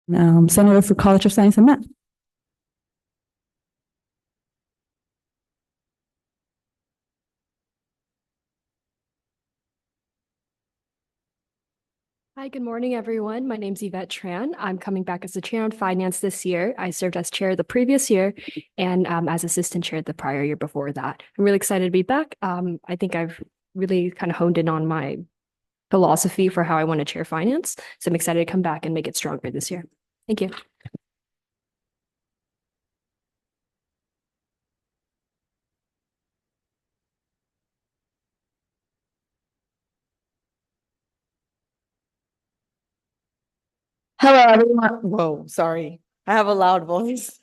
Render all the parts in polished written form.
Senator for College of Science and Math. Hi, good morning, everyone. My name's Yvette Tran. I'm coming back as the chair on finance this year. I served as chair the previous year and as assistant chair the prior year before that. I'm really excited to be back. I think I've really kind of honed in on my philosophy for how I want to chair finance. So I'm excited to come back and make it stronger this year. Thank you. Hello, everyone. Whoa, sorry. I have a loud voice.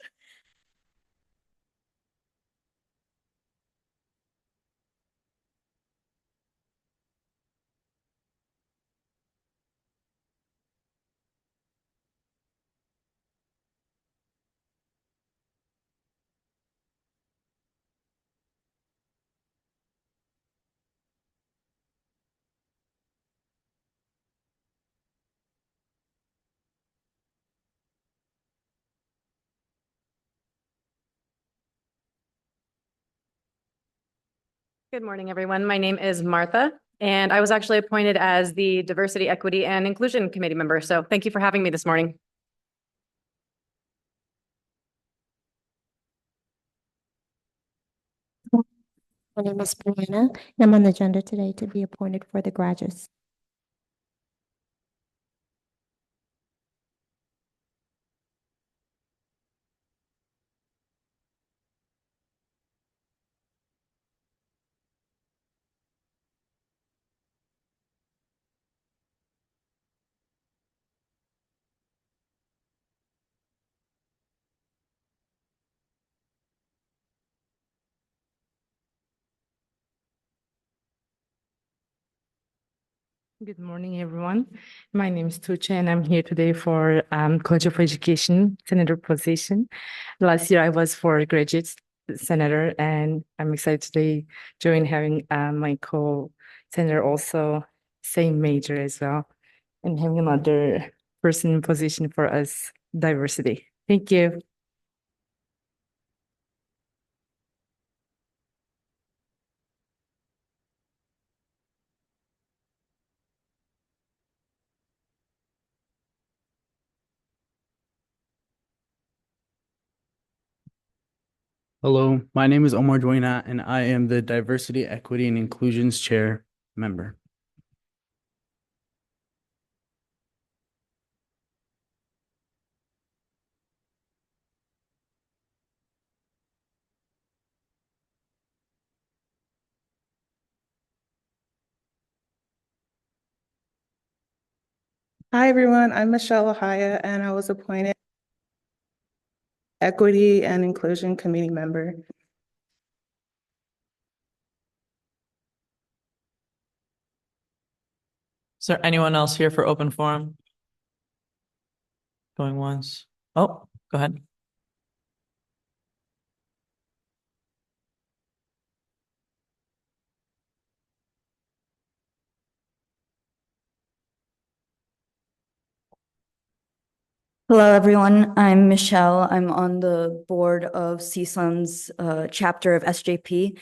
Good morning, everyone. My name is Martha, and I was actually appointed as the Diversity, Equity, and Inclusion Committee member. So thank you for having me this morning. My name is Brianna, and I'm on the agenda today to be appointed for the graduates. Good morning, everyone. My name is Tuche, and I'm here today for College of Education Senator position. Last year, I was for graduate senator, and I'm excited today join having my co-senator also same major as well, and having another person in position for us diversity. Thank you. Hello, my name is Omar Duena, and I am the Diversity, Equity, and Inclusions Chair member. Hi, everyone. I'm Michelle Ohaya, and I was appointed Equity and Inclusion Committee member. Is there anyone else here for open forum? Going once. Oh, go ahead. Hello, everyone. I'm Michelle. I'm on the board of CSUN's chapter of SJP.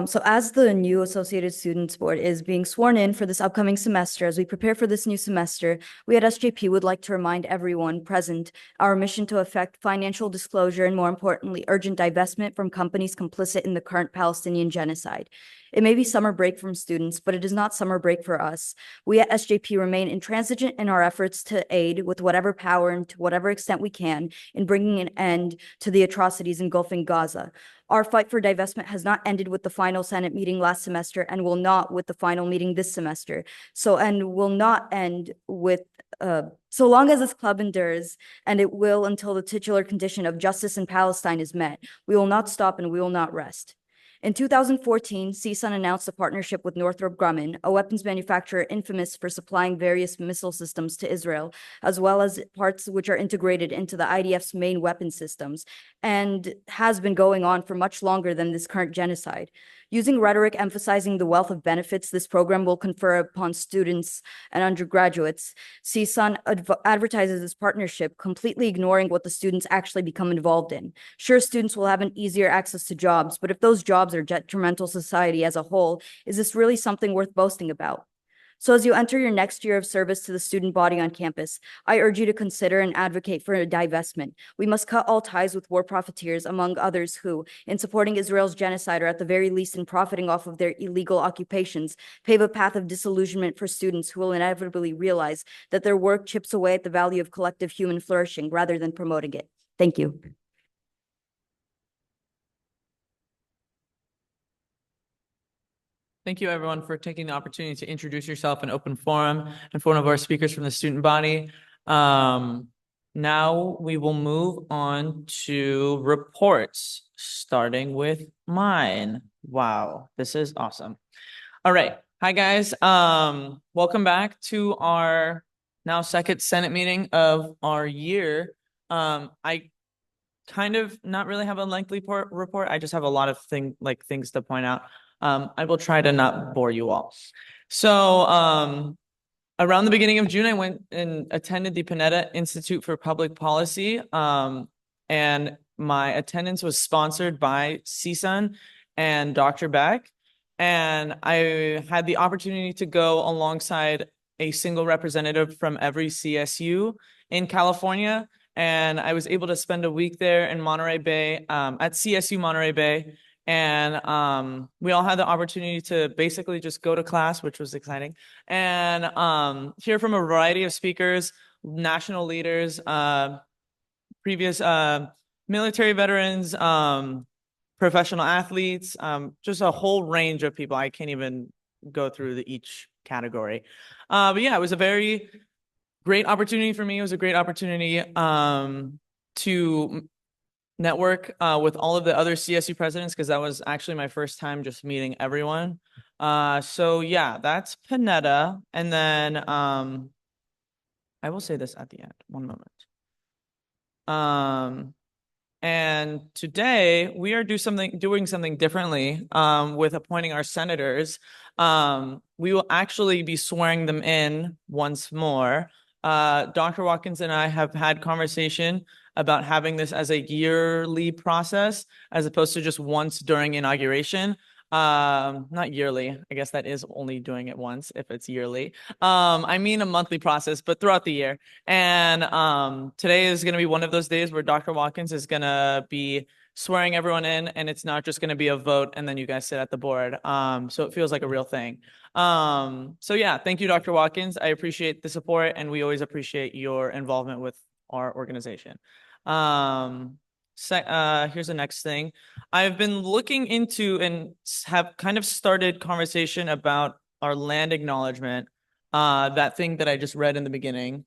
So as the new Associated Students Board is being sworn in for this upcoming semester, as we prepare for this new semester, we at SJP would like to remind everyone present our mission to effect financial disclosure and, more importantly, urgent divestment from companies complicit in the current Palestinian genocide. It may be summer break from students, but it is not summer break for us. We at SJP remain intransigent in our efforts to aid with whatever power and to whatever extent we can in bringing an end to the atrocities engulfing Gaza. Our fight for divestment has not ended with the final Senate meeting last semester and will not with the final meeting this semester. And will not end with, so long as this club endures, and it will until the titular condition of justice in Palestine is met. We will not stop and we will not rest. In 2014, CSUN announced a partnership with Northrop Grumman, a weapons manufacturer infamous for supplying various missile systems to Israel, as well as parts which are integrated into the IDF's main weapon systems, and has been going on for much longer than this current genocide. Using rhetoric emphasizing the wealth of benefits this program will confer upon students and undergraduates, CSUN advertises this partnership, completely ignoring what the students actually become involved in. Sure, students will have an easier access to jobs, but if those jobs are detrimental to society as a whole, is this really something worth boasting about? So as you enter your next year of service to the student body on campus, I urge you to consider and advocate for a divestment. We must cut all ties with war profiteers, among others who, in supporting Israel's genocide or at the very least in profiting off of their illegal occupations, pave a path of disillusionment for students who will inevitably realize that their work chips away at the value of collective human flourishing rather than promoting it. Thank you. Thank you, everyone, for taking the opportunity to introduce yourself in open forum and for one of our speakers from the student body. Now we will move on to reports, starting with mine. Wow, this is awesome. All right. Hi, guys. Welcome back to our now second Senate meeting of our year. I kind of not really have a lengthy report. I just have a lot of things to point out. I will try to not bore you all. So around the beginning of June, I went and attended the Panetta Institute for Public Policy. And my attendance was sponsored by CSUN and Dr. Beck. And I had the opportunity to go alongside a single representative from every CSU in California. And I was able to spend a week there in Monterey Bay, at CSU Monterey Bay. And we all had the opportunity to basically just go to class, which was exciting, and hear from a variety of speakers, national leaders, previous military veterans, professional athletes, just a whole range of people. I can't even go through each category. But yeah, it was a very great opportunity for me. It was a great opportunity to network with all of the other CSU presidents, because that was actually my first time just meeting everyone. So yeah, that's Panetta. And then I will say this at the end. One moment. And today we are doing something differently with appointing our senators. We will actually be swearing them in once more. Dr. Watkins and I have had conversation about having this as a yearly process as opposed to just once during inauguration. Not yearly. I guess that is only doing it once if it's yearly. I mean a monthly process, but throughout the year. And today is going to be one of those days where Dr. Watkins is going to be swearing everyone in, and it's not just going to be a vote and then you guys sit at the board. So it feels like a real thing. So yeah, thank you, Dr. Watkins. I appreciate the support, and we always appreciate your involvement with our organization. Here's the next thing. I've been looking into and have kind of started conversation about our land acknowledgement, that thing that I just read in the beginning.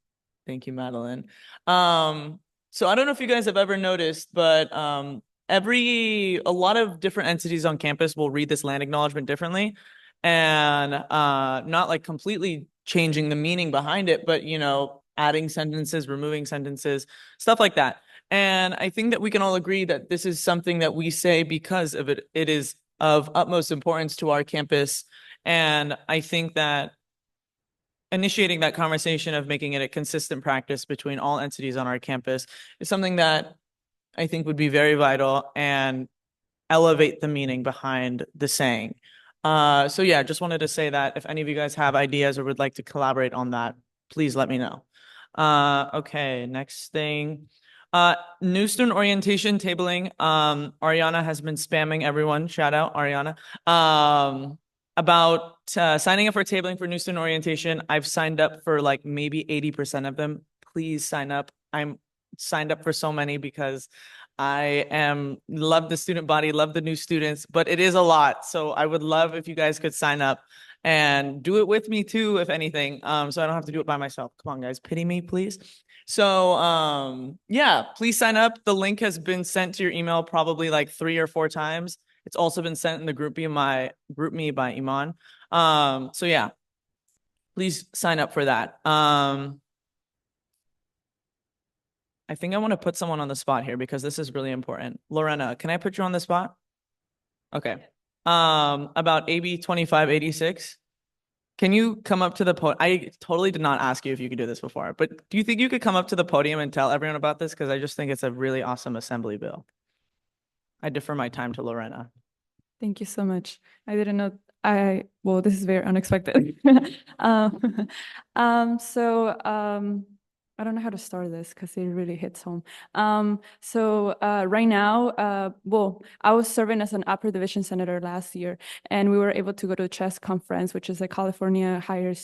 Thank you, Madeline. So I don't know if you guys have ever noticed, but a lot of different entities on campus will read this land acknowledgement differently, and not like completely changing the meaning behind it, but adding sentences, removing sentences, stuff like that. And I think that we can all agree that this is something that we say because of it. It is of utmost importance to our campus. And I think that initiating that conversation of making it a consistent practice between all entities on our campus is something that I think would be very vital and elevate the meaning behind the saying. So yeah, just wanted to say that if any of you guys have ideas or would like to collaborate on that, please let me know. Okay, next thing. New student orientation tabling. Ariana has been spamming everyone. Shout out, Ariana. About signing up for tabling for new student orientation. I've signed up for like maybe 80% of them. Please sign up. I'm signed up for so many because I love the student body, love the new students, but it is a lot. So I would love if you guys could sign up and do it with me too, if anything. So I don't have to do it by myself. Come on, guys, pity me, please. So yeah, please sign up. The link has been sent to your email probably like 3 or 4 times. It's also been sent in the group me by Iman. So yeah, please sign up for that. I think I want to put someone on the spot here because this is really important. Lorena, can I put you on the spot? Okay. about AB 2586. Can you come up to the podium? I totally did not ask you if you could do this before, but do you think you could come up to the podium and tell everyone about this? Because I just think it's a really awesome assembly bill. I defer my time to Lorena. Thank you so much. I didn't know, well, this is very unexpected. I don't know how to start this because it really hits home. Right now, well, I was serving as an upper division senator last year, and we were able to go to CHES conference, which is a California Higher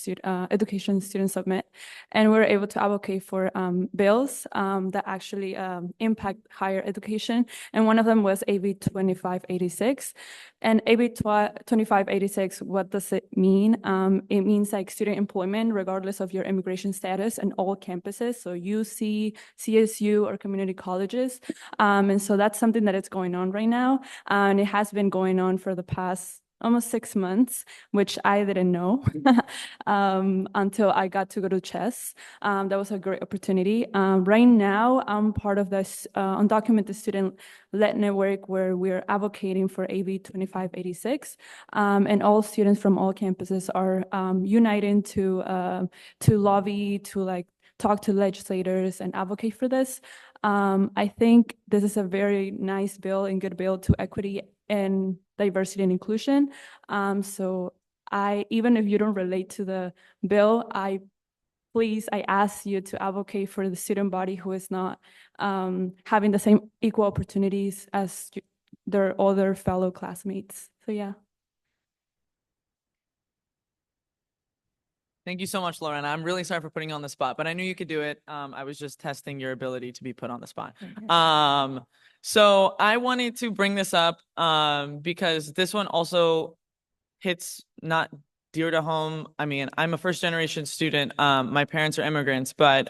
Education Student Summit, and we were able to advocate for bills that actually impact higher education, and one of them was AB 2586. And AB 2586, what does it mean? It means like student employment, regardless of your immigration status, and all campuses, so UC, CSU, or community colleges. And so that's something that is going on right now. And it has been going on for the past almost 6 months, which I didn't know until I got to go to CHES. That was a great opportunity. Right now, I'm part of this undocumented student-led network where we're advocating for AB 2586, and all students from all campuses are uniting to lobby, to like talk to legislators and advocate for this. I think this is a very nice bill and good bill to equity and diversity and inclusion. So even if you don't relate to the bill, I ask you to advocate for the student body who is not having the same equal opportunities as their other fellow classmates. So yeah. Thank you so much, Lorena. I'm really sorry for putting you on the spot, but I knew you could do it. I was just testing your ability to be put on the spot. So I wanted to bring this up because this one also hits not dear to home. I mean, I'm a first generation student. My parents are immigrants, but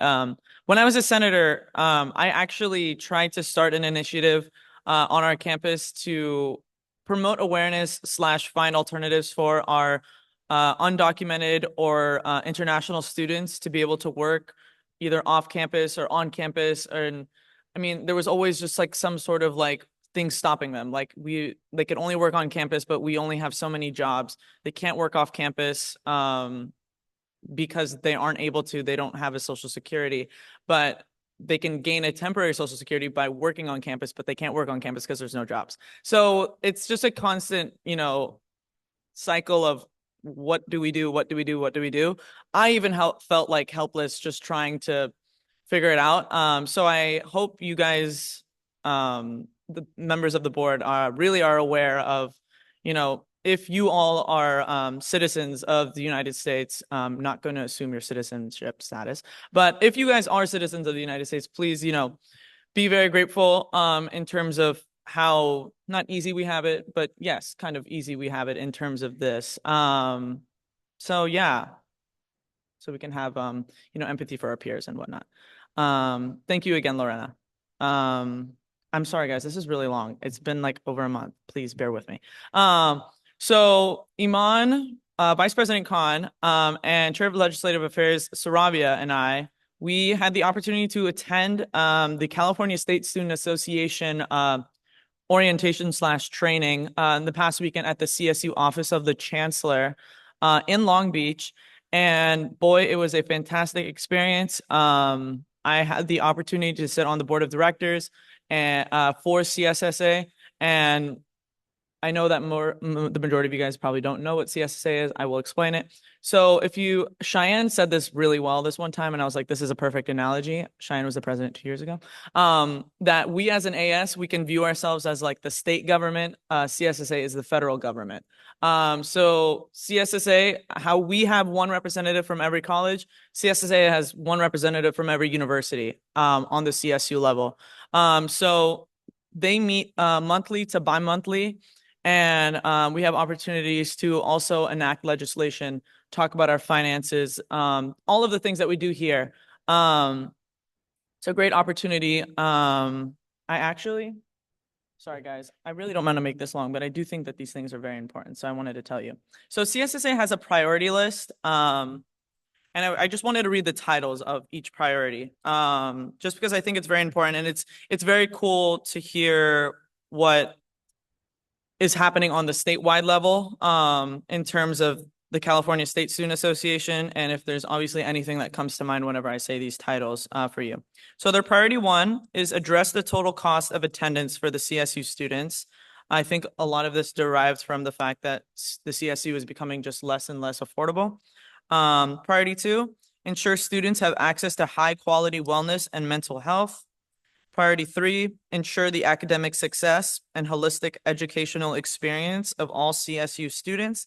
when I was a senator, I actually tried to start an initiative on our campus to promote awareness / find alternatives for our undocumented or international students to be able to work either off campus or on campus. And I mean, there was always just like some sort of like things stopping them. Like they could only work on campus, but we only have so many jobs. They can't work off campus because they aren't able to. They don't have a social security, but they can gain a temporary social security by working on campus, but they can't work on campus because there's no jobs. So it's just a constant, cycle of what do we do? What do we do? What do we do? I even felt like helpless just trying to figure it out. So I hope you guys, the members of the board, really are aware of, if you all are citizens of the United States, I'm not going to assume your citizenship status, but if you guys are citizens of the United States, please, be very grateful in terms of how not easy we have it, but yes, kind of easy we have it in terms of this. So yeah, so we can have empathy for our peers and whatnot. Thank you again, Lorena. I'm sorry, guys, this is really long. It's been like over a month. Please bear with me. So Iman, Vice President Khan, and Chair of Legislative Affairs, Saravia, and we had the opportunity to attend the California State Student Association orientation / training in the past weekend at the CSU office of the Chancellor in Long Beach. And boy, it was a fantastic experience. I had the opportunity to sit on the board of directors and for CSSA, and I know that the majority of you guys probably don't know what CSSA is. I will explain it. So Cheyenne said this really well this one time, and I was like, this is a perfect analogy. Cheyenne was the president 2 years ago. That we as an AS, we can view ourselves as like the state government. CSSA is the federal government. So CSSA, how we have one representative from every college, CSSA has one representative from every university on the CSU level. So they meet monthly to bi-monthly. And we have opportunities to also enact legislation, talk about our finances, all of the things that we do here. It's a great opportunity. Sorry guys, I really don't want to make this long, but I do think that these things are very important. So I wanted to tell you. So CSSA has a priority list. And I just wanted to read the titles of each priority, just because I think it's very important. And it's very cool to hear what is happening on the statewide level in terms of the California State Student Association, and if there's obviously anything that comes to mind whenever I say these titles for you. So their priority one is address the total cost of attendance for the CSU students. I think a lot of this derives from the fact that the CSU is becoming just less and less affordable. Priority two, ensure students have access to high quality wellness and mental health. Priority three, ensure the academic success and holistic educational experience of all CSU students.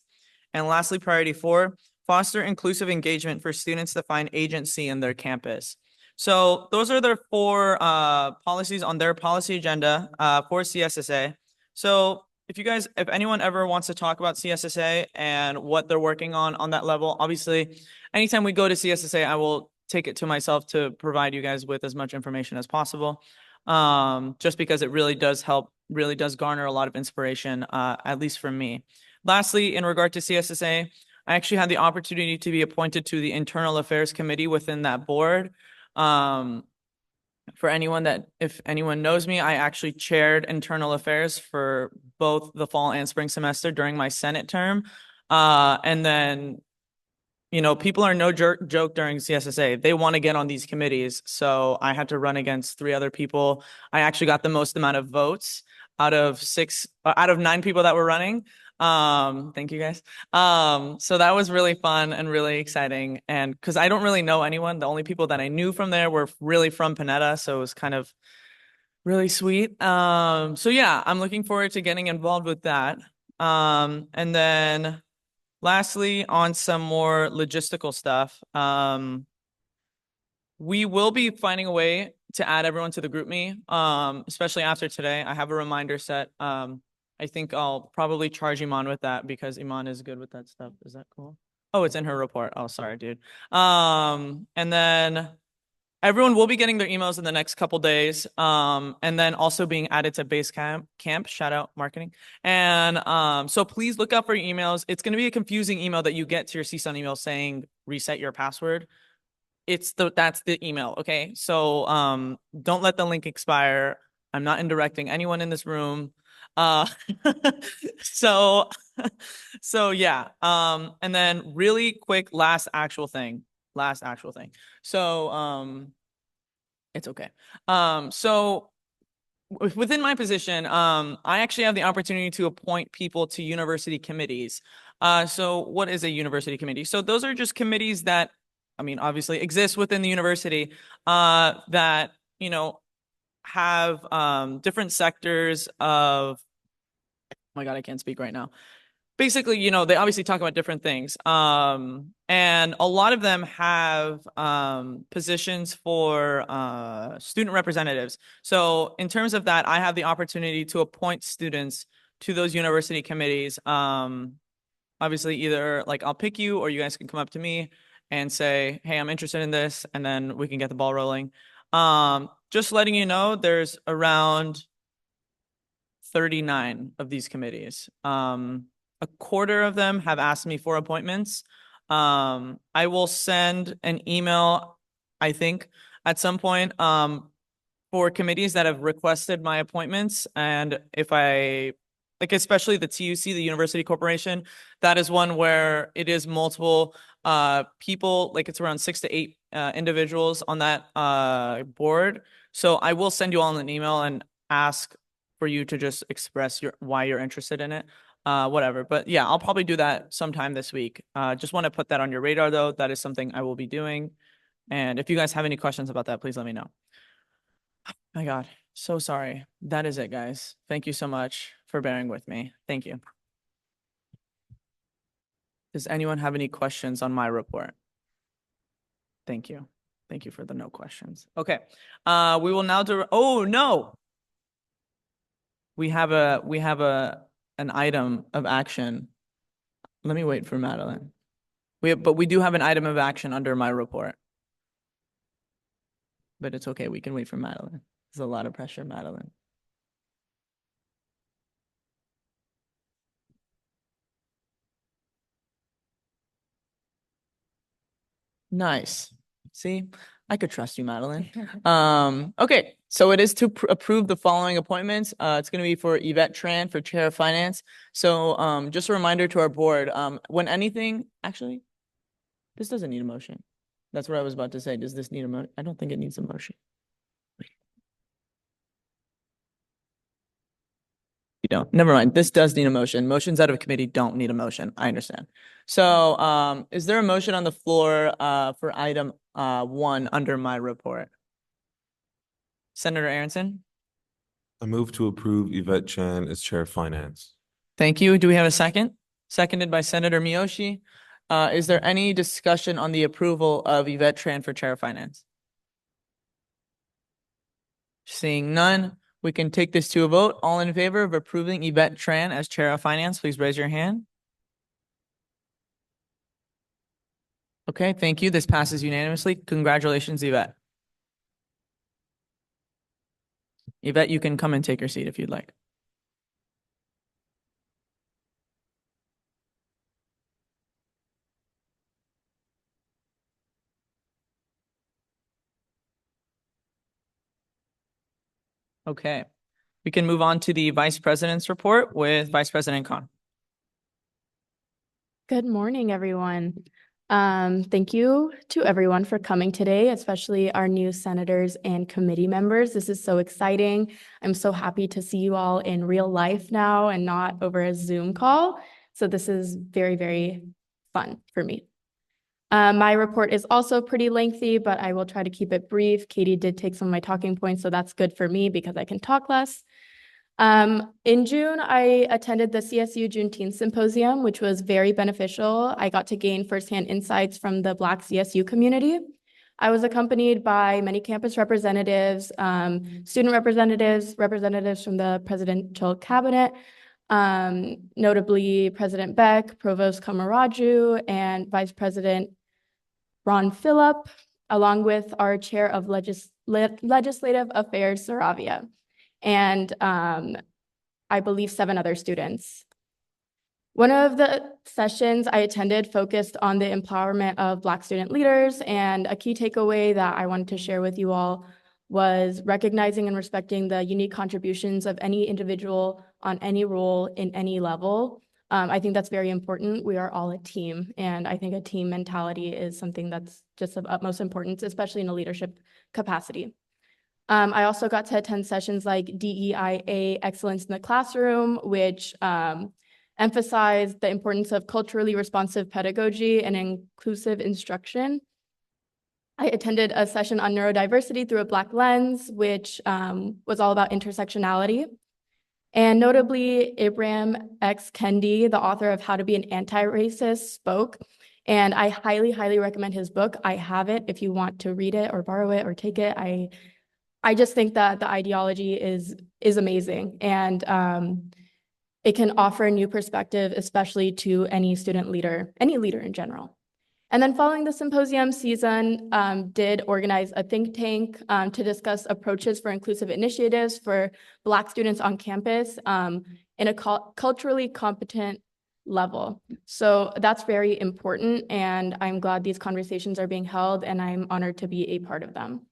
And lastly, priority four, foster inclusive engagement for students to find agency in their campus. So those are their four policies on their policy agenda for CSSA. So if anyone ever wants to talk about CSSA and what they're working on that level, obviously, anytime we go to CSSA, I will take it to myself to provide you guys with as much information as possible. Just because it really does help, really does garner a lot of inspiration, at least for me. Lastly, in regard to CSSA, I actually had the opportunity to be appointed to the Internal Affairs Committee within that board. For if anyone knows me, I actually chaired internal affairs for both the fall and spring semester during my Senate term. And then, people are no joke during CSSA. They want to get on these committees. So I had to run against 3 other people. I actually got the most amount of votes out of 9 people that were running. Thank you guys. So that was really fun and really exciting. And because I don't really know anyone, the only people that I knew from there were really from Panetta. So it was kind of really sweet. So yeah, I'm looking forward to getting involved with that. And then lastly, on some more logistical stuff, we will be finding a way to add everyone to the GroupMe, especially after today. I have a reminder set. I think I'll probably charge Iman with that because Iman is good with that stuff. Is that cool? Oh, it's in her report. Oh, sorry, dude. And then everyone will be getting their emails in the next couple days. And then also being added to Basecamp. Shout out marketing. And so please look out for your emails. It's going to be a confusing email that you get to your CSUN email saying reset your password. That's the email, okay? So don't let the link expire. I'm not indirecting anyone in this room. So yeah. And then really quick last actual thing. So it's okay. So within my position, I actually have the opportunity to appoint people to university committees. So what is a university committee? So those are just committees that, obviously exist within the university, that, have different sectors of, oh my God, I can't speak right now. Basically, they obviously talk about different things. And a lot of them have positions for student representatives. So in terms of that, I have the opportunity to appoint students to those university committees. Obviously, either like I'll pick you or you guys can come up to me and say, hey, I'm interested in this, and then we can get the ball rolling. Just letting you know, there's around 39 of these committees. A quarter of them have asked me for appointments. I will send an email, I think, at some point, for committees that have requested my appointments. And if especially the TUC, the University Corporation, that is one where it is multiple people, like it's around 6 to 8 individuals on that board. So I will send you all an email and ask for you to just express why you're interested in it. Whatever. But yeah, I'll probably do that sometime this week. Just want to put that on your radar, though. That is something I will be doing. And if you guys have any questions about that, please let me know. My God, so sorry. That is it, guys. Thank you so much for bearing with me. Thank you. Does anyone have any questions on my report? Thank you. Thank you for the no questions. Okay. We will now do. Oh no. We have an item of action. Let me wait for Madeline. But we do have an item of action under my report. But it's okay. We can wait for Madeline. There's a lot of pressure, Madeline. Nice. See, I could trust you, Madeline. Okay, so it is to approve the following appointments. It's going to be for Yvette Tran for Chair of Finance. So just a reminder to our board, when anything, actually, this doesn't need a motion. That's what I was about to say. Does this need a motion? I don't think it needs a motion. You don't. Never mind. This does need a motion. Motions out of committee don't need a motion. I understand. So is there a motion on the floor for item 1 under my report? Senator Aronson? I move to approve Yvette Chan as Chair of Finance. Thank you. Do we have a second? Seconded by Senator Miyoshi. Is there any discussion on the approval of Yvette Tran for Chair of Finance? Seeing none, we can take this to a vote. All in favor of approving Yvette Tran as Chair of Finance, please raise your hand. Okay, thank you. This passes unanimously. Congratulations, Yvette. Yvette, you can come and take your seat if you'd like. Okay, we can move on to the Vice President's report with Vice President Khan. Good morning, everyone. Thank you to everyone for coming today, especially our new senators and committee members. This is so exciting. I'm so happy to see you all in real life now and not over a Zoom call. So this is very, very fun for me. My report is also pretty lengthy, but I will try to keep it brief. Katie did take some of my talking points, so that's good for me because I can talk less. In June, I attended the CSU Juneteenth Symposium, which was very beneficial. I got to gain firsthand insights from the Black CSU community. I was accompanied by many campus representatives, student representatives, representatives from the presidential cabinet, notably President Beck, Provost Kamaraju, and Vice President Ron Phillip, along with our Chair of Legislative Affairs, Saravia, and I believe 7 other students. One of the sessions I attended focused on the empowerment of Black student leaders, and a key takeaway that I wanted to share with you all was recognizing and respecting the unique contributions of any individual on any role in any level. I think that's very important. We are all a team, and I think a team mentality is something that's just of utmost importance, especially in a leadership capacity. I also got to attend sessions like DEIA Excellence in the Classroom, which emphasized the importance of culturally responsive pedagogy and inclusive instruction. I attended a session on neurodiversity through a Black lens, which was all about intersectionality. And notably, Ibram X. Kendi, the author of How to Be an Anti-Racist, spoke. And I highly, highly recommend his book. I have it if you want to read it or borrow it or take it. I just think that the ideology is amazing, and it can offer a new perspective, especially to any student leader, any leader in general. And then following the symposium, CSUN did organize a think tank to discuss approaches for inclusive initiatives for Black students on campus in a culturally competent level. So that's very important, and I'm glad these conversations are being held, and I'm honored to be a part of them.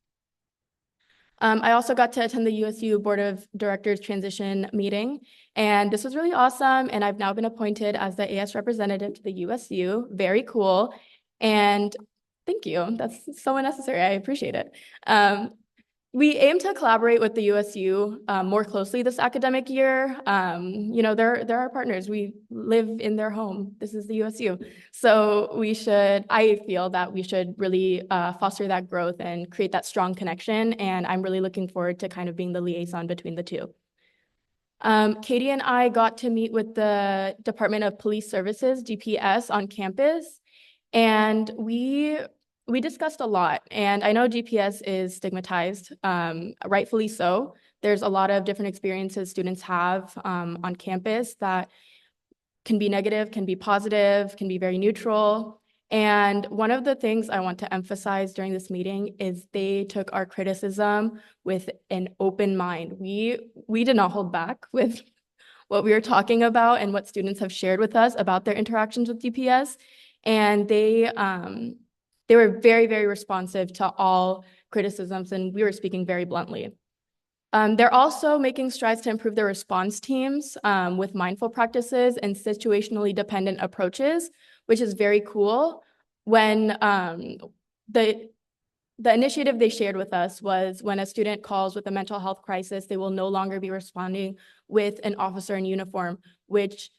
I also got to attend the USU Board of Directors transition meeting, and this was really awesome, and I've now been appointed as the AS representative to the USU. Very cool. And thank you. That's so unnecessary. I appreciate it. We aim to collaborate with the USU more closely this academic year. You know, they're our partners. We live in their home. This is the USU. So I feel that we should really foster that growth and create that strong connection. And I'm really looking forward to kind of being the liaison between the two. Katie and I got to meet with the Department of Police Services, DPS, on campus. And we discussed a lot, and I know DPS is stigmatized, rightfully so. There's a lot of different experiences students have on campus that can be negative, can be positive, can be very neutral. And one of the things I want to emphasize during this meeting is they took our criticism with an open mind. We did not hold back with what we were talking about and what students have shared with us about their interactions with DPS. And they they were very, very responsive to all criticisms, and we were speaking very bluntly. They're also making strides to improve their response teams with mindful practices and situationally dependent approaches, which is very cool. When the initiative they shared with us was when a student calls with a mental health crisis, they will no longer be responding with an officer in uniform, which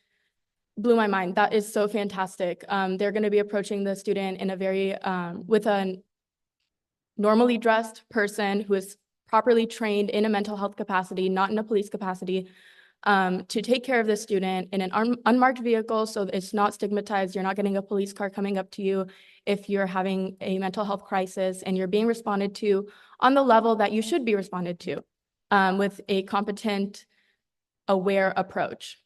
blew my mind. That is so fantastic. They're going to be approaching the student in a very, with a normally dressed person who is properly trained in a mental health capacity, not in a police capacity, to take care of the student in an unmarked vehicle so that it's not stigmatized. You're not getting a police car coming up to you if you're having a mental health crisis, and you're being responded to on the level that you should be responded to, with a competent, aware approach.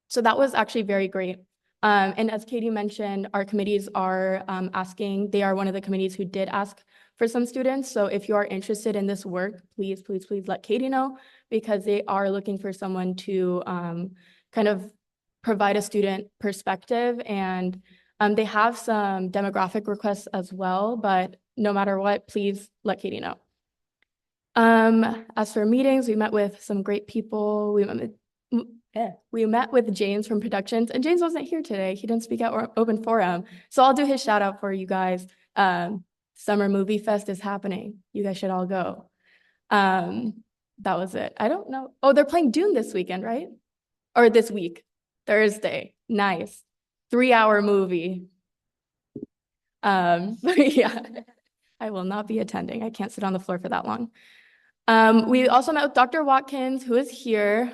So that was actually very great. And as Katie mentioned, our committees are they are one of the committees who did ask for some students. So if you are interested in this work, please, please, please let Katie know, because they are looking for someone to kind of provide a student perspective. And they have some demographic requests as well, but no matter what, please let Katie know. As for meetings, we met with some great people. We met with James from Productions, and James wasn't here today. He didn't speak at Open Forum. So I'll do his shout out for you guys. Summer Movie Fest is happening. You guys should all go. That was it. I don't know. Oh, they're playing Dune this weekend, right? Or this week, Thursday. Nice. 3-hour movie. Yeah, I will not be attending. I can't sit on the floor for that long. We also met with Dr. Watkins, who is here.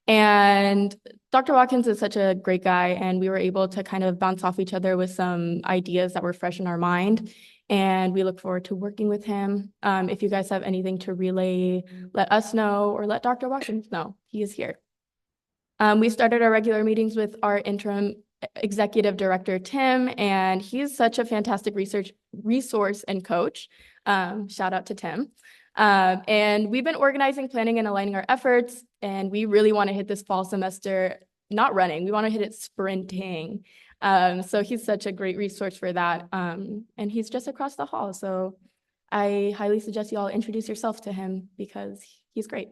And Dr. Watkins is such a great guy, and we were able to kind of bounce off each other with some ideas that were fresh in our mind. And we look forward to working with him. If you guys have anything to relay, let us know, or let Dr. Watkins know. He is here. We started our regular meetings with our interim executive director, Tim, and he's such a fantastic resource and coach. Shout out to Tim. And we've been organizing, planning, and aligning our efforts, and we really want to hit this fall semester not running. We want to hit it sprinting. So he's such a great resource for that. And he's just across the hall. So I highly suggest you all introduce yourself to him because he's great.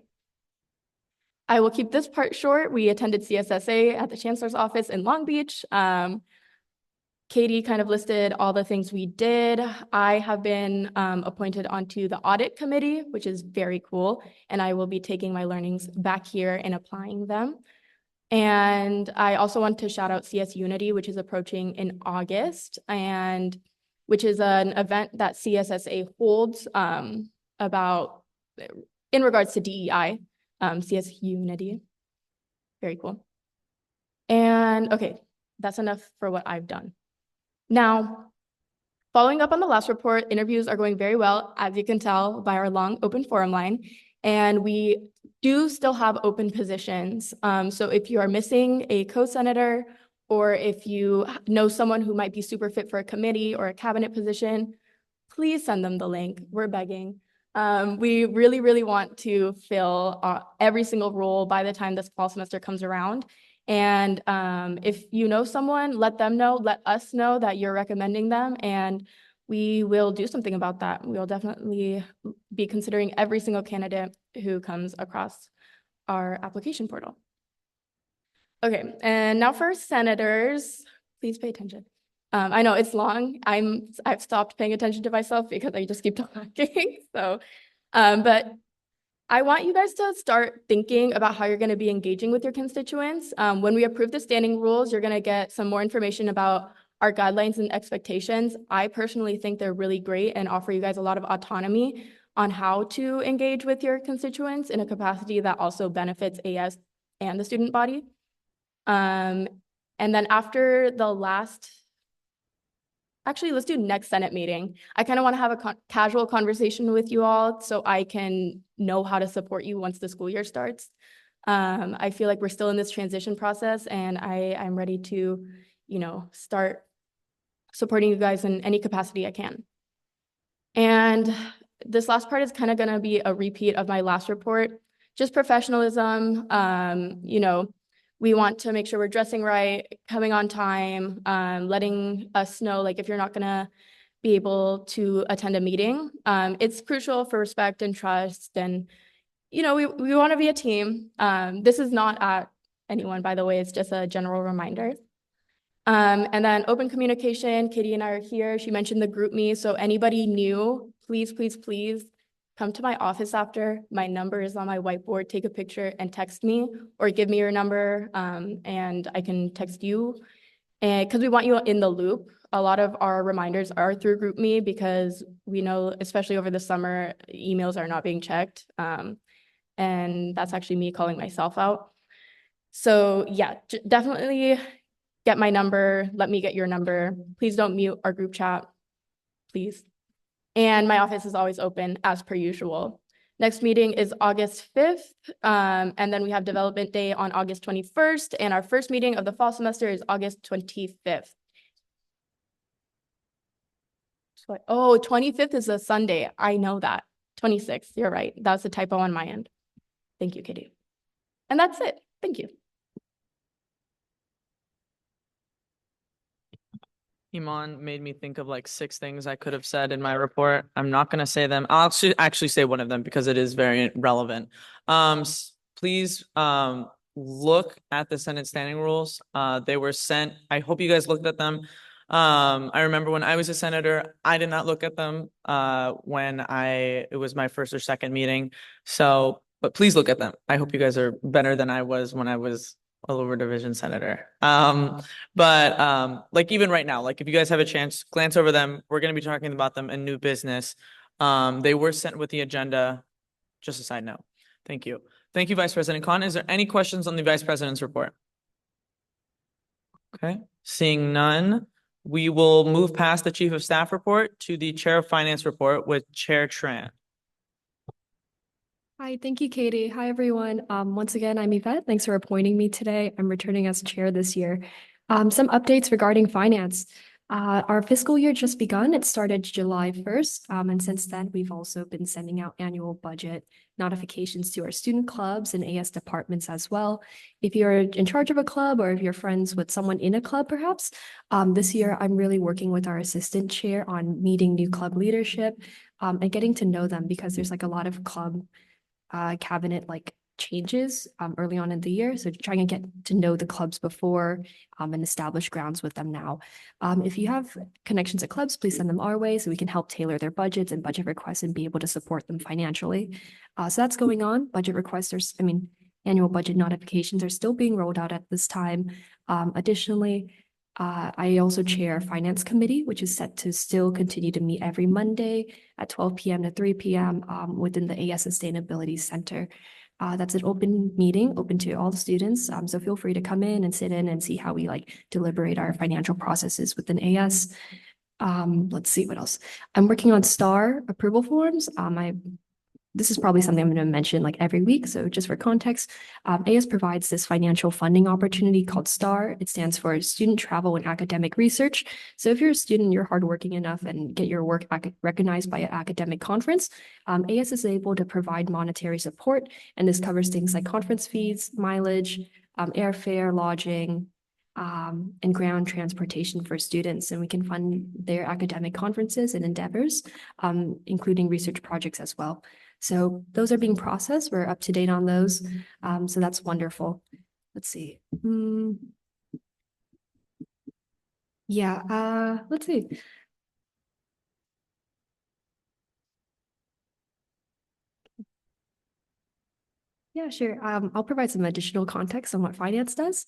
I will keep this part short. We attended CSSA at the Chancellor's office in Long Beach. Katie kind of listed all the things we did. I have been appointed onto the audit committee, which is very cool. And I will be taking my learnings back here and applying them. And I also want to shout out CS Unity, which is approaching in August, and which is an event that CSSA holds about in regards to DEI, CS Unity. Very cool. And okay, that's enough for what I've done. Now, following up on the last report, interviews are going very well, as you can tell by our long open forum line, and we do still have open positions. So if you are missing a co-senator, or if you know someone who might be super fit for a committee or a cabinet position, please send them the link. We're begging. We really, really want to fill every single role by the time this fall semester comes around. And if you know someone, let them know, let us know that you're recommending them, and we will do something about that. We will definitely be considering every single candidate who comes across our application portal. Okay, and now for senators, please pay attention. I know it's long. I've stopped paying attention to myself because I just keep talking. So, but I want you guys to start thinking about how you're going to be engaging with your constituents. When we approve the standing rules, you're going to get some more information about our guidelines and expectations. I personally think they're really great and offer you guys a lot of autonomy on how to engage with your constituents in a capacity that also benefits AS and the student body. And then after the actually, let's do next Senate meeting. I kind of want to have a casual conversation with you all so I can know how to support you once the school year starts. I feel like we're still in this transition process, and I'm ready to, start supporting you guys in any capacity I can. And this last part is kind of going to be a repeat of my last report, just professionalism. we want to make sure we're dressing right, coming on time, letting us know, like, if you're not gonna be able to attend a meeting. It's crucial for respect and trust, and, you know, we want to be a team. This is not at anyone, by the way, it's just a general reminder. And then open communication, Katie and I are here. She mentioned the group me, so anybody new, please, please, please come to my office after. My number is on my whiteboard. Take a picture and text me, or give me your number, and I can text you. And because we want you in the loop. A lot of our reminders are through group me, because we know, especially over the summer, emails are not being checked. And that's actually me calling myself out. So yeah, definitely get my number. Let me get your number. Please don't mute our group chat, please. And my office is always open as per usual. Next meeting is August 5th. And then we have Development Day on August 21st. And our first meeting of the fall semester is August 25th. Oh, 25th is a Sunday. I know that. 26th, you're right. That's a typo on my end. Thank you, Katie. And that's it. Thank you. Iman made me think of like 6 things I could have said in my report. I'm not going to say them. I'll actually say one of them because it is very relevant. Please look at the Senate standing rules. They were sent. I hope you guys looked at them. I remember when I was a senator, I did not look at them when it was my first or second meeting. So, but please look at them. I hope you guys are better than I was when I was a lower division senator. But like even right now, like if you guys have a chance, glance over them. We're going to be talking about them in new business. They were sent with the agenda. Just a side note. Thank you. Thank you, Vice President Khan. Is there any questions on the Vice President's report? Okay, seeing none, we will move past the Chief of Staff report to the Chair of Finance report with Chair Tran. Hi, thank you, Katie. Hi, everyone. Once again, I'm Yvette. Thanks for appointing me today. I'm returning as chair this year. Some updates regarding finance. Our fiscal year just begun. It started July 1st. And since then, we've also been sending out annual budget notifications to our student clubs and AS departments as well. If you're in charge of a club, or if you're friends with someone in a club, perhaps, this year I'm really working with our assistant chair on meeting new club leadership and getting to know them, because there's like a lot of club cabinet like changes early on in the year. So trying to get to know the clubs before and establish grounds with them now. If you have connections at clubs, please send them our way so we can help tailor their budgets and budget requests and be able to support them financially. So that's going on. Budget requests annual budget notifications are still being rolled out at this time. Additionally, I also chair Finance Committee, which is set to still continue to meet every Monday at 12 p.m. to 3 p.m. Within the AS Sustainability Center. That's an open meeting, open to all the students. So feel free to come in and sit in and see how we like deliberate our financial processes within AS. Let's see what else. I'm working on STAR approval forms. This is probably something I'm going to mention like every week. So just for context, AS provides this financial funding opportunity called STAR. It stands for Student Travel and Academic Research. So if you're a student, you're hardworking enough and get your work recognized by an academic conference, AS is able to provide monetary support. And this covers things like conference fees, mileage, airfare, lodging, and ground transportation for students. And we can fund their academic conferences and endeavors, including research projects as well. So those are being processed. We're up to date on those. So that's wonderful. Let's see. Yeah, let's see. Yeah, sure. I'll provide some additional context on what finance does.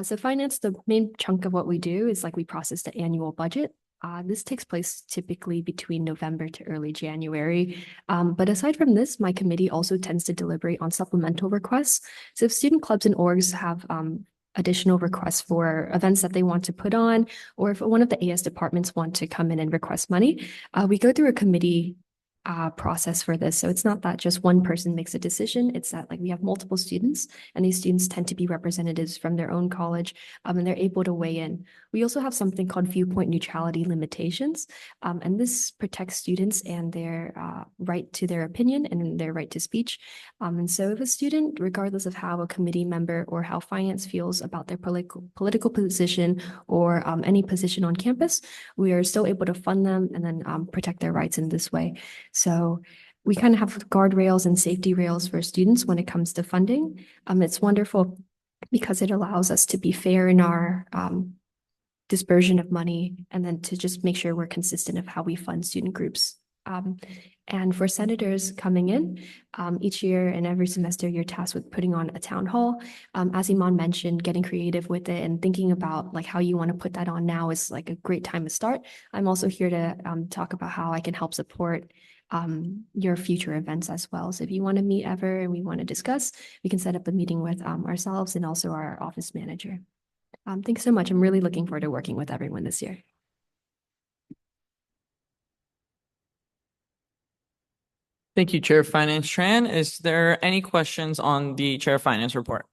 So finance, the main chunk of what we do is like we process the annual budget. This takes place typically between November to early January. But aside from this, my committee also tends to deliberate on supplemental requests. So if student clubs and orgs have additional requests for events that they want to put on, or if one of the AS departments want to come in and request money, we go through a committee process for this. So it's not that just one person makes a decision. It's that like we have multiple students, and these students tend to be representatives from their own college, and they're able to weigh in. We also have something called viewpoint neutrality limitations, and this protects students and their right to their opinion and their right to speech. And so if a student, regardless of how a committee member or how finance feels about their political position or any position on campus, we are still able to fund them and then protect their rights in this way. So we kind of have guardrails and safety rails for students when it comes to funding. It's wonderful because it allows us to be fair in our dispersion of money, and then to just make sure we're consistent of how we fund student groups. And for senators coming in, each year and every semester, you're tasked with putting on a town hall. As Iman mentioned, getting creative with it and thinking about like how you want to put that on now is like a great time to start. I'm also here to talk about how I can help support your future events as well. So if you want to meet ever and we want to discuss, we can set up a meeting with ourselves and also our office manager. Thanks so much. I'm really looking forward to working with everyone this year. Thank you, Chair of Finance Tran. Is there any questions on the Chair of Finance report?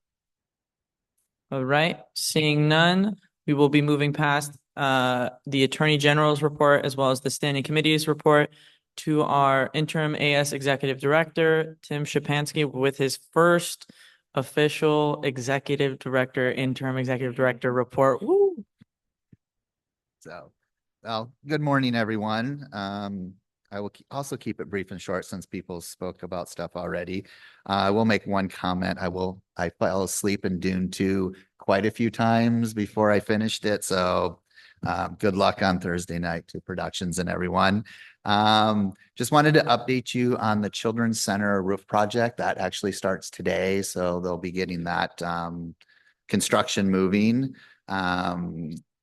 All right, seeing none, we will be moving past the Attorney General's report as well as the Standing Committee's report to our interim AS Executive Director, Tim Shapansky, with his first official interim executive director report. Woo! So, well, good morning, everyone. I will also keep it brief and short since people spoke about stuff already. I will make one comment. I fell asleep in Dune 2 quite a few times before I finished it. So good luck on Thursday night to productions and everyone. Just wanted to update you on the Children's Center roof project that actually starts today. So they'll be getting that construction moving.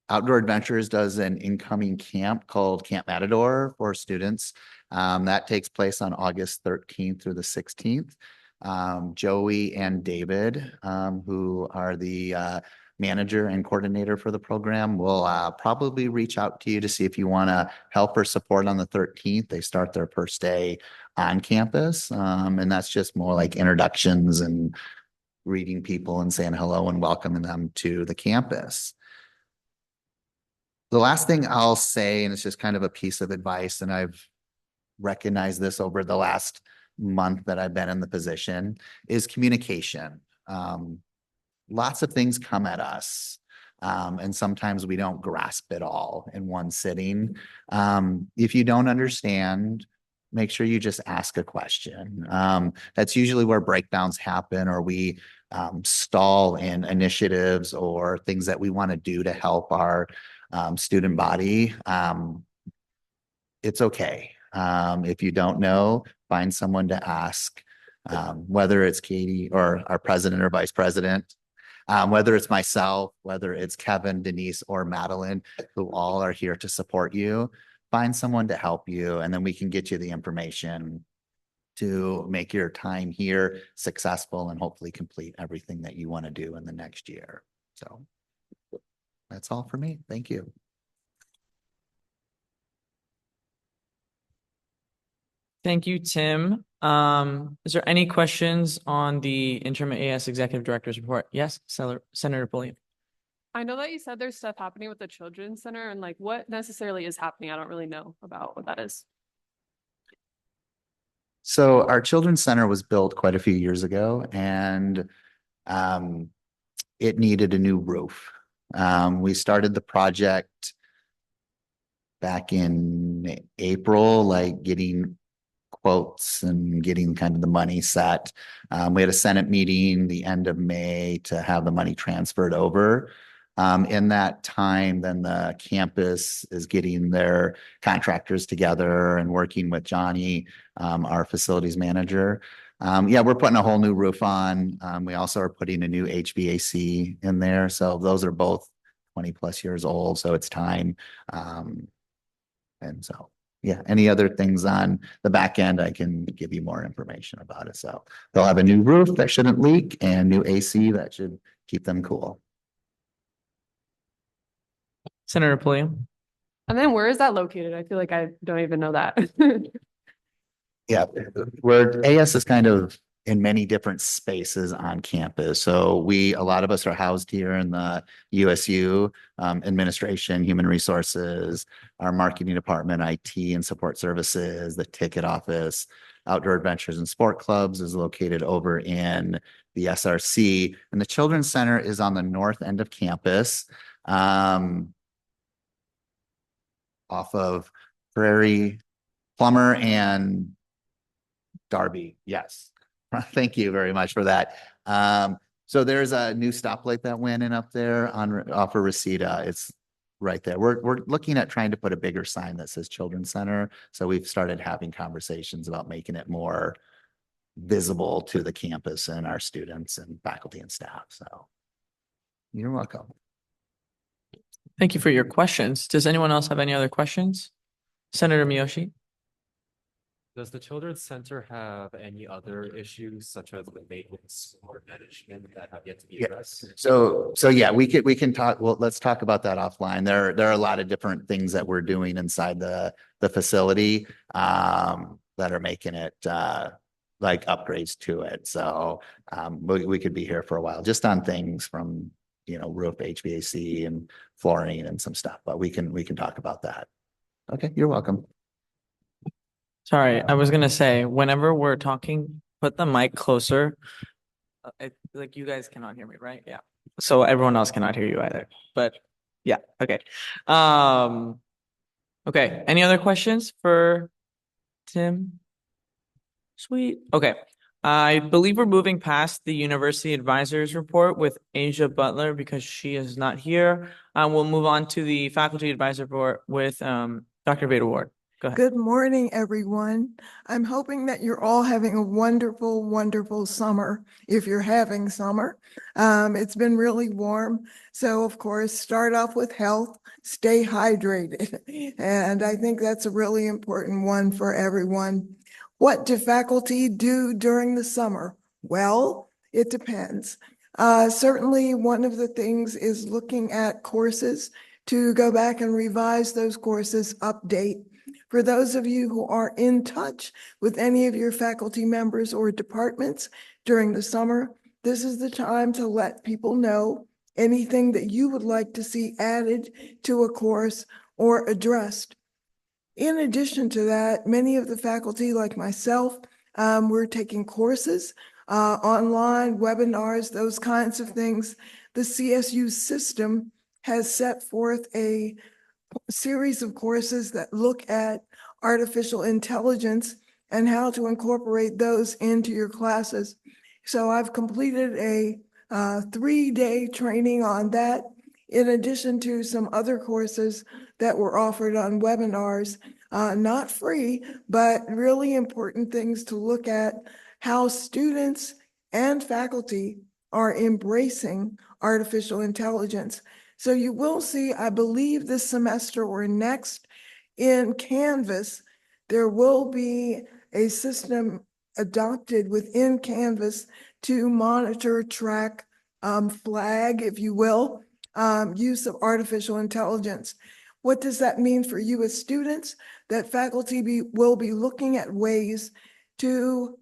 Outdoor Adventures does an incoming camp called Camp Matador for students. That takes place on August 13th through the 16th. Joey and David, who are the manager and coordinator for the program, will probably reach out to you to see if you want to help or support on the 13th. They start their first day on campus, and that's just more like introductions and greeting people and saying hello and welcoming them to the campus. The last thing I'll say, and it's just kind of a piece of advice, and I've recognized this over the last month that I've been in the position, is communication. Lots of things come at us, and sometimes we don't grasp it all in one sitting. If you don't understand, make sure you just ask a question. That's usually where breakdowns happen, or we stall in initiatives or things that we want to do to help our student body. It's okay. If you don't know, find someone to ask, whether it's Katie or our president or vice president, whether it's myself, whether it's Kevin, Denise, or Madeline, who all are here to support you. Find someone to help you, and then we can get you the information to make your time here successful and hopefully complete everything that you want to do in the next year. So that's all for me. Thank you. Thank you, Tim. Is there any questions on the interim AS Executive Director's report? Yes, Senator Pulliam. I know that you said there's stuff happening with the Children's Center, and like what necessarily is happening? I don't really know about what that is. So our Children's Center was built quite a few years ago, and it needed a new roof. We started the project back in April, like getting quotes and getting kind of the money set. We had a Senate meeting the end of May to have the money transferred over. In that time, then the campus is getting their contractors together and working with Johnny, our facilities manager. Yeah, we're putting a whole new roof on. We also are putting a new HVAC in there. So those are both 20+ years old. So it's time. And so, yeah, any other things on the back end, I can give you more information about it. So they'll have a new roof that shouldn't leak and new AC that should keep them cool. Senator Pulliam. And then where is that located? I feel like I don't even know that. Yeah, where AS is kind of in many different spaces on campus. So a lot of us are housed here in the USU administration, human resources, our marketing department, IT and support services, the ticket office, outdoor adventures and sport clubs is located over in the SRC. And the Children's Center is on the north end of campus. Off of Prairie, Plummer and Darby, yes. Thank you very much for that. So there's a new stoplight that went in up there off of Reseda. It's right there. We're looking at trying to put a bigger sign that says Children's Center. So we've started having conversations about making it more visible to the campus and our students and faculty and staff. So you're welcome. Thank you for your questions. Does anyone else have any other questions? Senator Miyoshi? Does the Children's Center have any other issues such as the maintenance or management that have yet to be addressed? So yeah, we can talk. Well, let's talk about that offline. There are a lot of different things that we're doing inside the facility that are making it like upgrades to it. So we could be here for a while just on things from roof, HVAC and flooring and some stuff, but we can talk about that. Okay, you're welcome. Sorry, I was gonna say, whenever we're talking, put the mic closer. Like you guys cannot hear me, right? Yeah. So everyone else cannot hear you either, but yeah, okay. Okay, any other questions for Tim? Sweet, okay. I believe we're moving past the University Advisors Report with Asia Butler because she is not here. We'll move on to the Faculty Advisor Report with Dr. Veda Ward. Go ahead. Good morning, everyone. I'm hoping that you're all having a wonderful, wonderful summer, if you're having summer. It's been really warm. So, of course, start off with health, stay hydrated. And I think that's a really important one for everyone. What do faculty do during the summer? Well, it depends. Certainly, one of the things is looking at courses to go back and revise those courses, update. For those of you who are in touch with any of your faculty members or departments during the summer, this is the time to let people know anything that you would like to see added to a course or addressed. In addition to that, many of the faculty, like myself, we're taking courses, online, webinars, those kinds of things. The CSU system has set forth a series of courses that look at artificial intelligence and how to incorporate those into your classes. So I've completed a 3-day training on that, in addition to some other courses that were offered on webinars, not free, but really important things to look at how students and faculty are embracing artificial intelligence. So you will see, I believe this semester or next in Canvas, there will be a system adopted within Canvas to monitor, track, flag, if you will, use of artificial intelligence. What does that mean for you as students? That faculty will be looking at ways to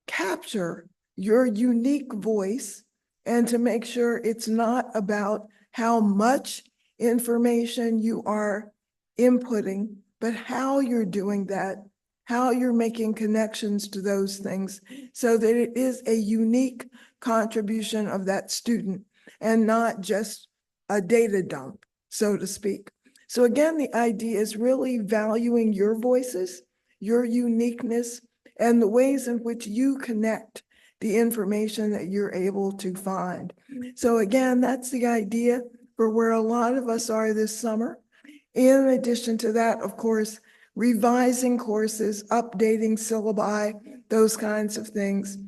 capture your unique voice and to make sure it's not about how much information you are inputting, but how you're doing that, how you're making connections to those things so that it is a unique contribution of that student and not just a data dump, so to speak. So again, the idea is really valuing your voices, your uniqueness, and the ways in which you connect the information that you're able to find. So again, that's the idea for where a lot of us are this summer. In addition to that, of course, revising courses, updating syllabi, those kinds of things,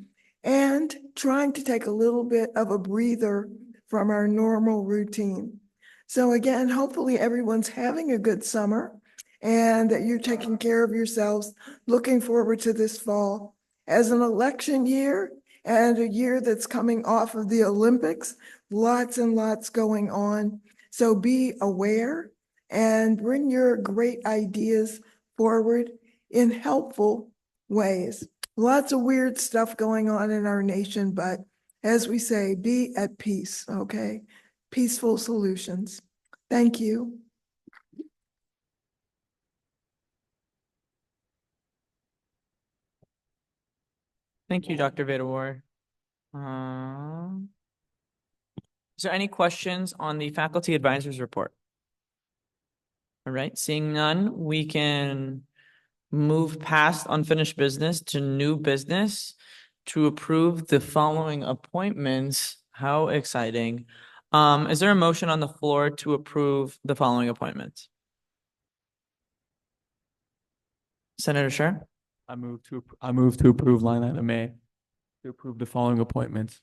and trying to take a little bit of a breather from our normal routine. So again, hopefully everyone's having a good summer and that you're taking care of yourselves, looking forward to this fall. As an election year and a year that's coming off of the Olympics, lots and lots going on. So be aware and bring your great ideas forward in helpful ways. Lots of weird stuff going on in our nation, but as we say, be at peace, okay? Peaceful solutions. Thank you. Thank you, Dr. Vedawar. Is there any questions on the faculty advisors report? All right, seeing none, we can move past unfinished business to new business to approve the following appointments. How exciting. Is there a motion on the floor to approve the following appointments? Senator Scher? I move to approve line item A, to approve the following appointments.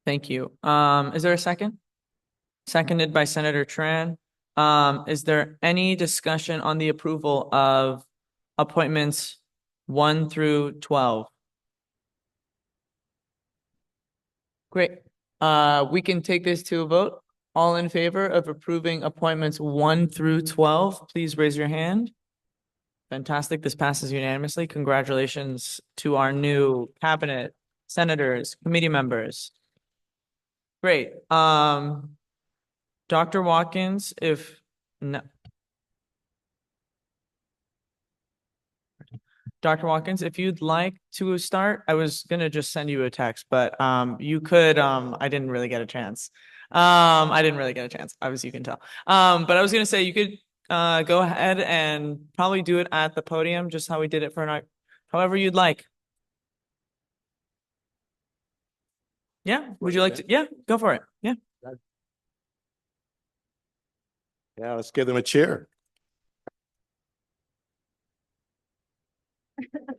Thank you. Is there a second? Seconded by Senator Tran. Is there any discussion on the approval of appointments 1 through 12? Great. We can take this to a vote. All in favor of approving appointments 1 through 12, please raise your hand. Fantastic. This passes unanimously. Congratulations to our new cabinet, senators, committee members. Great. Dr. Watkins, if no. Dr. Watkins, if you'd like to start, I was gonna just send you a text, but you could, I didn't really get a chance. Obviously you can tell. But I was gonna say you could go ahead and probably do it at the podium, just how we did it for night, however you'd like. Yeah, would you like to? Yeah, go for it. Yeah. Yeah, let's give them a cheer.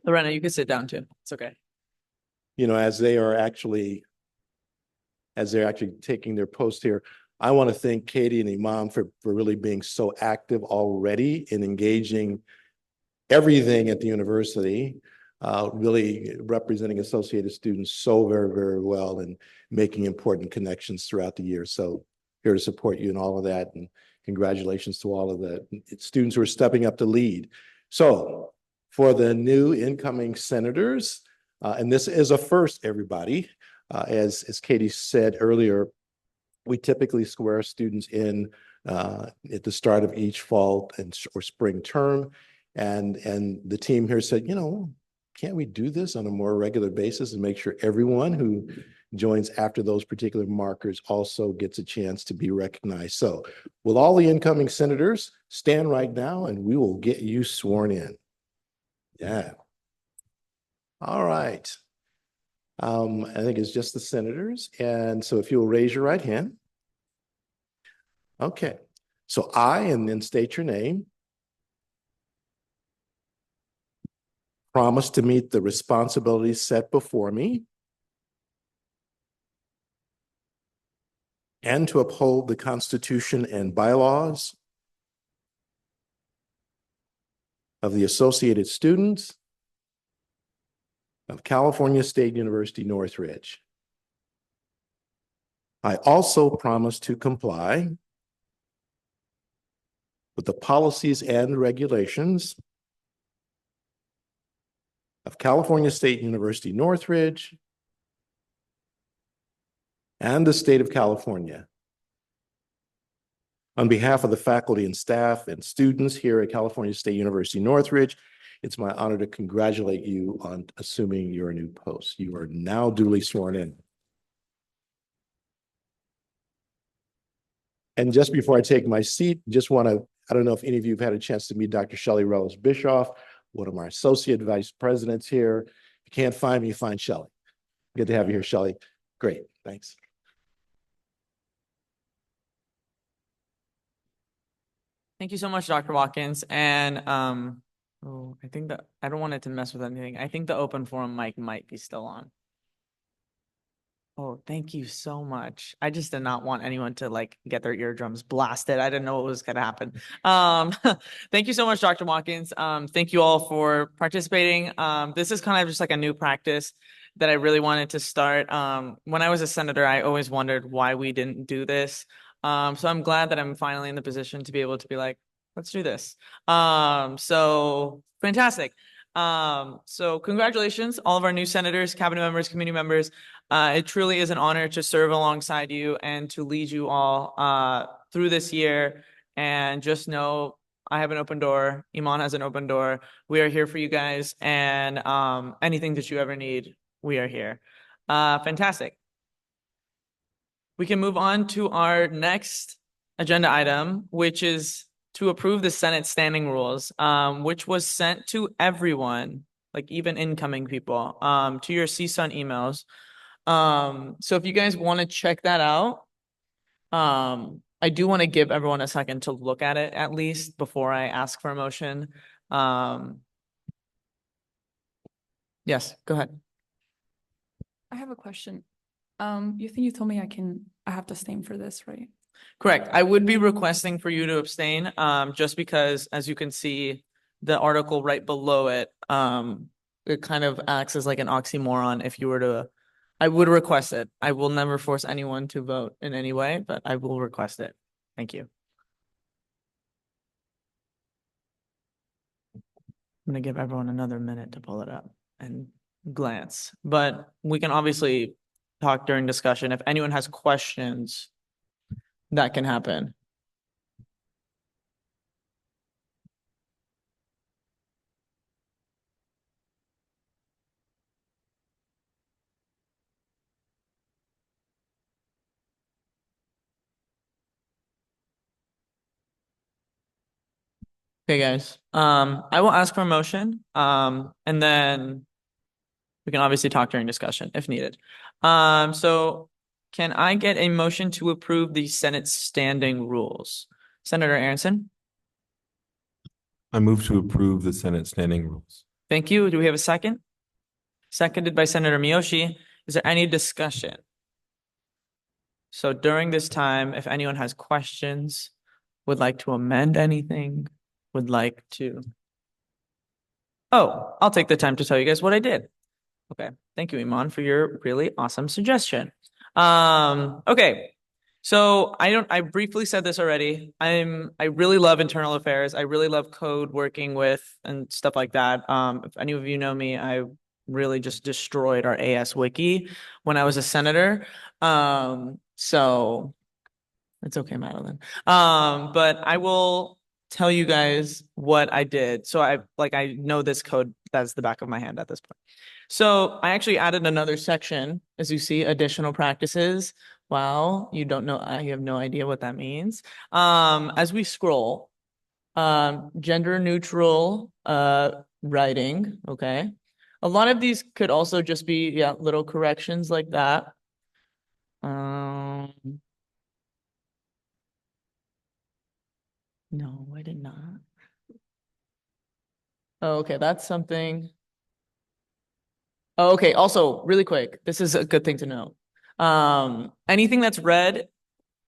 Lorena, you can sit down too. It's okay. You know, as they're actually taking their post here, I want to thank Katie and Imam for really being so active already in engaging everything at the university, really representing Associated students so very, very well and making important connections throughout the year. So here to support you in all of that, and congratulations to all of the students who are stepping up to lead. So for the new incoming senators, and this is a first, everybody, as Katie said earlier, we typically swear students in at the start of each fall or spring term. And the team here said, you know, can't we do this on a more regular basis and make sure everyone who joins after those particular markers also gets a chance to be recognized? So will all the incoming senators stand right now and we will get you sworn in. Yeah. All right. I think it's just the senators. And so if you'll raise your right hand. Okay. So I, and then state your name, promise to meet the responsibilities set before me and to uphold the Constitution and bylaws of the Associated Students of California State University, Northridge. I also promise to comply with the policies and regulations of California State University, Northridge, and the state of California. On behalf of the faculty and staff and students here at California State University, Northridge, it's my honor to congratulate you on assuming your new post. You are now duly sworn in. And just before I take my seat, just want to, I don't know if any of you have had a chance to meet Dr. Shelley Rellis Bischoff, one of my associate vice presidents here. If you can't find me, find Shelley. Good to have you here, Shelley. Great, thanks. Thank you so much, Dr. Watkins. And I think that I don't want it to mess with anything. I think the open forum mic might be still on. Oh, thank you so much. I just did not want anyone to like get their eardrums blasted. I didn't know what was going to happen. Thank you so much, Dr. Watkins. Thank you all for participating. This is kind of just like a new practice that I really wanted to start. When I was a senator, I always wondered why we didn't do this. So I'm glad that I'm finally in the position to be able to be like, let's do this. So fantastic. So congratulations, all of our new senators, cabinet members, committee members. It truly is an honor to serve alongside you and to lead you all through this year. And just know I have an open door. Iman has an open door. We are here for you guys. And anything that you ever need, we are here. Fantastic. We can move on to our next agenda item, which is to approve the Senate standing rules, which was sent to everyone, like even incoming people, to your CSUN emails. So if you guys want to check that out, I do want to give everyone a second to look at it at least before I ask for a motion. Yes, go ahead. I have a question. You think you told me I have to abstain for this, right? Correct. I would be requesting for you to abstain, just because, as you can see, the article right below it, it kind of acts as like an oxymoron if you were to, I would request it. I will never force anyone to vote in any way, but I will request it. Thank you. I'm gonna give everyone another minute to pull it up and glance, but we can obviously talk during discussion. If anyone has questions, that can happen. Okay, guys. I will ask for a motion, and then we can obviously talk during discussion if needed. So can I get a motion to approve the Senate standing rules? Senator Aronson? I move to approve the Senate standing rules. Thank you. Do we have a second? Seconded by Senator Miyoshi. Is there any discussion? So during this time, if anyone has questions, would like to amend anything, would like to... Oh, I'll take the time to tell you guys what I did. Okay. Thank you, Iman, for your really awesome suggestion. Okay. So I briefly said this already. I really love internal affairs. I really love code, working with and stuff like that. If any of you know me, I really just destroyed our AS wiki when I was a senator. So it's okay, Madeline. But I will tell you guys what I did. So I know this code that's the back of my hand at this point. So I actually added another section, as you see, additional practices. Wow, you don't know, I have no idea what that means. As we scroll, gender neutral writing, okay. A lot of these could also just be, yeah, little corrections like that. No, I did not. Oh, okay, that's something. Oh, okay, also, really quick, this is a good thing to know. Anything that's red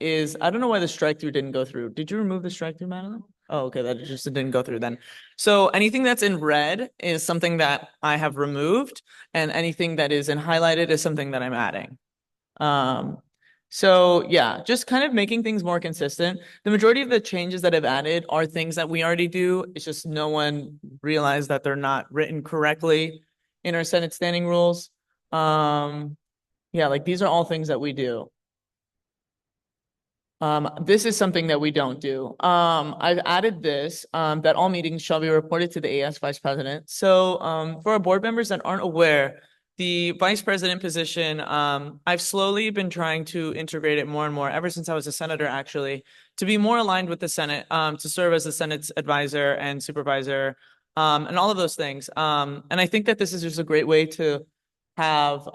is, I don't know why the strike through didn't go through. Did you remove the strike through, Madeline? Oh, okay, that just didn't go through then. So anything that's in red is something that I have removed, and anything that is in highlighted is something that I'm adding. So yeah, just kind of making things more consistent. The majority of the changes that I've added are things that we already do. It's just no one realized that they're not written correctly in our Senate standing rules. Yeah, like these are all things that we do. This is something that we don't do. I've added this, that all meetings shall be reported to the AS Vice President. So for our board members that aren't aware, the Vice President position, I've slowly been trying to integrate it more and more ever since I was a senator, actually, to be more aligned with the Senate, to serve as the Senate's advisor and supervisor, and all of those things. And I think that this is just a great way to have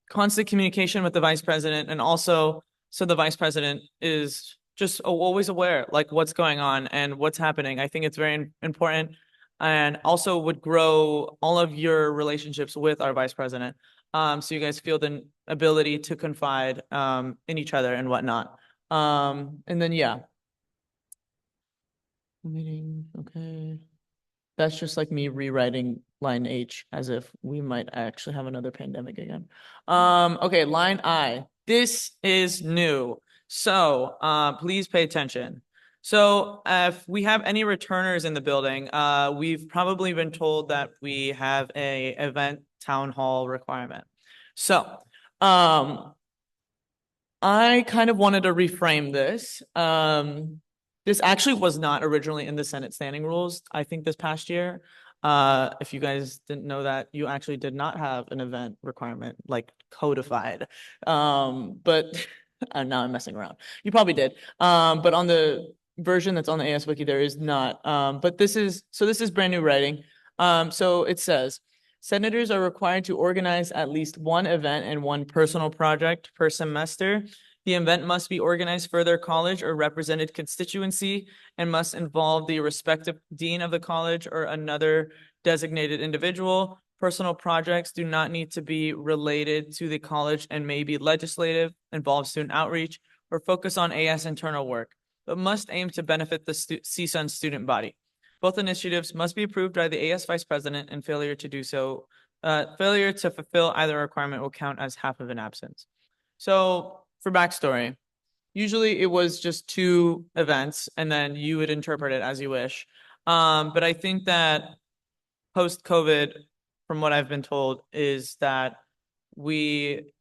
constant communication with the Vice President, and also so the Vice President is just always aware, like what's going on and what's happening. I think it's very important, and also would grow all of your relationships with our Vice President. So you guys feel the ability to confide in each other and whatnot. And then, yeah. Meeting, okay. That's just like me rewriting line H as if we might actually have another pandemic again. Okay, line I. This is new. So please pay attention. So if we have any returners in the building, we've probably been told that we have a event town hall requirement. So I kind of wanted to reframe this. This actually was not originally in the Senate standing rules, I think this past year. If you guys didn't know that, you actually did not have an event requirement like codified. But now I'm messing around. You probably did. But on the version that's on the AS Wiki, there is not. But this is brand new writing. So it says, senators are required to organize at least one event and one personal project per semester. The event must be organized for their college or represented constituency and must involve the respective dean of the college or another designated individual. Personal projects do not need to be related to the college and may be legislative, involve student outreach, or focus on AS internal work, but must aim to benefit the CSUN student body. Both initiatives must be approved by the AS vice president, and failure to do so, failure to fulfill either requirement will count as half of an absence. So for backstory, usually it was just 2 events and then you would interpret it as you wish. But I think that post-COVID, from what I've been told, is that we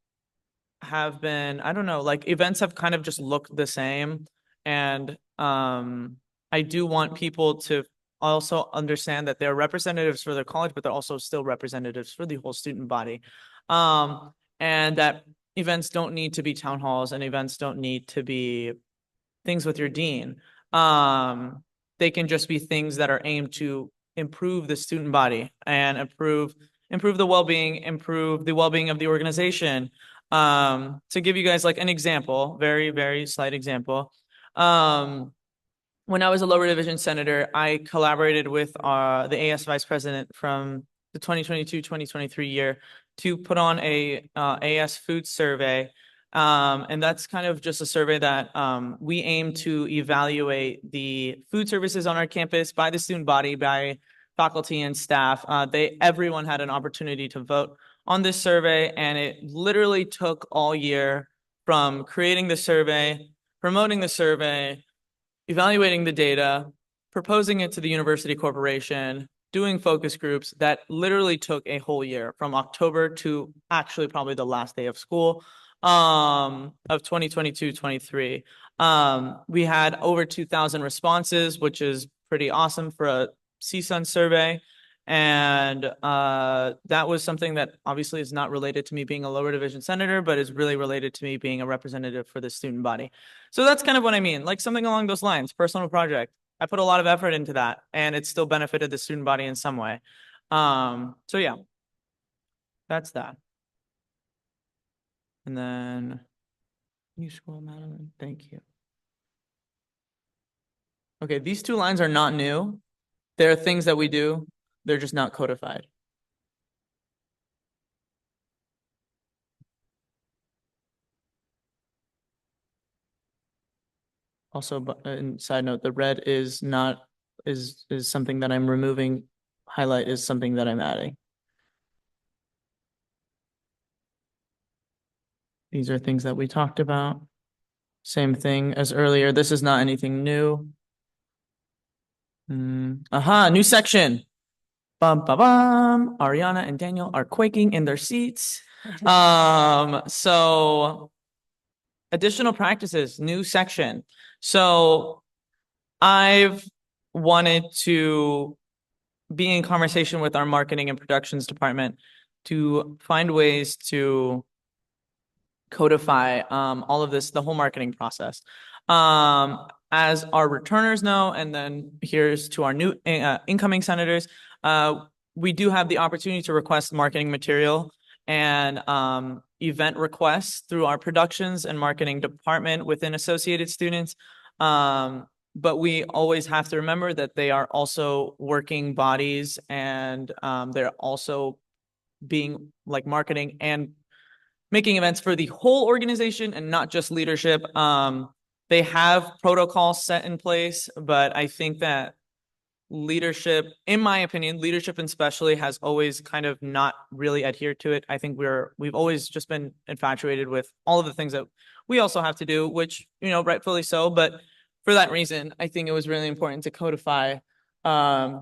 have been, I don't know, like events have kind of just looked the same. And I do want people to also understand that they're representatives for their college, but they're also still representatives for the whole student body. And that events don't need to be town halls and events don't need to be things with your dean. They can just be things that are aimed to improve the student body and improve the well-being, improve the well-being of the organization. To give you guys like an example, very, very slight example. When I was a lower division senator, I collaborated with the AS vice president from the 2022-2023 year to put on a AS food survey. And that's kind of just a survey that we aim to evaluate the food services on our campus by the student body, by faculty and staff. Everyone had an opportunity to vote on this survey, and it literally took all year from creating the survey, promoting the survey, evaluating the data, proposing it to the university corporation, doing focus groups. That literally took a whole year from October to actually probably the last day of school of 2022-23. We had over 2,000 responses, which is pretty awesome for a CSUN survey. And that was something that obviously is not related to me being a lower division senator, but is really related to me being a representative for the student body. So that's kind of what I mean, like something along those lines, personal project. I put a lot of effort into that and it still benefited the student body in some way. So yeah, that's that. And then, can you scroll, Madeline? Thank you. Okay, these 2 lines are not new. There are things that we do. They're just not codified. Also, side note, the red is not is something that I'm removing. Highlight is something that I'm adding. These are things that we talked about. Same thing as earlier. This is not anything new. New section. Bum, ba, bum. Ariana and Daniel are quaking in their seats. So additional practices, new section. So I've wanted to be in conversation with our marketing and productions department to find ways to codify all of this, the whole marketing process. As our returners know, and then here's to our new incoming senators, we do have the opportunity to request marketing material and event requests through our productions and marketing department within Associated Students. But we always have to remember that they are also working bodies and they're also being like marketing and making events for the whole organization and not just leadership. They have protocols set in place, but I think that leadership, in my opinion, leadership especially has always kind of not really adhered to it. I think we've always just been infatuated with all of the things that we also have to do, which, you know, rightfully so. But for that reason, I think it was really important to codify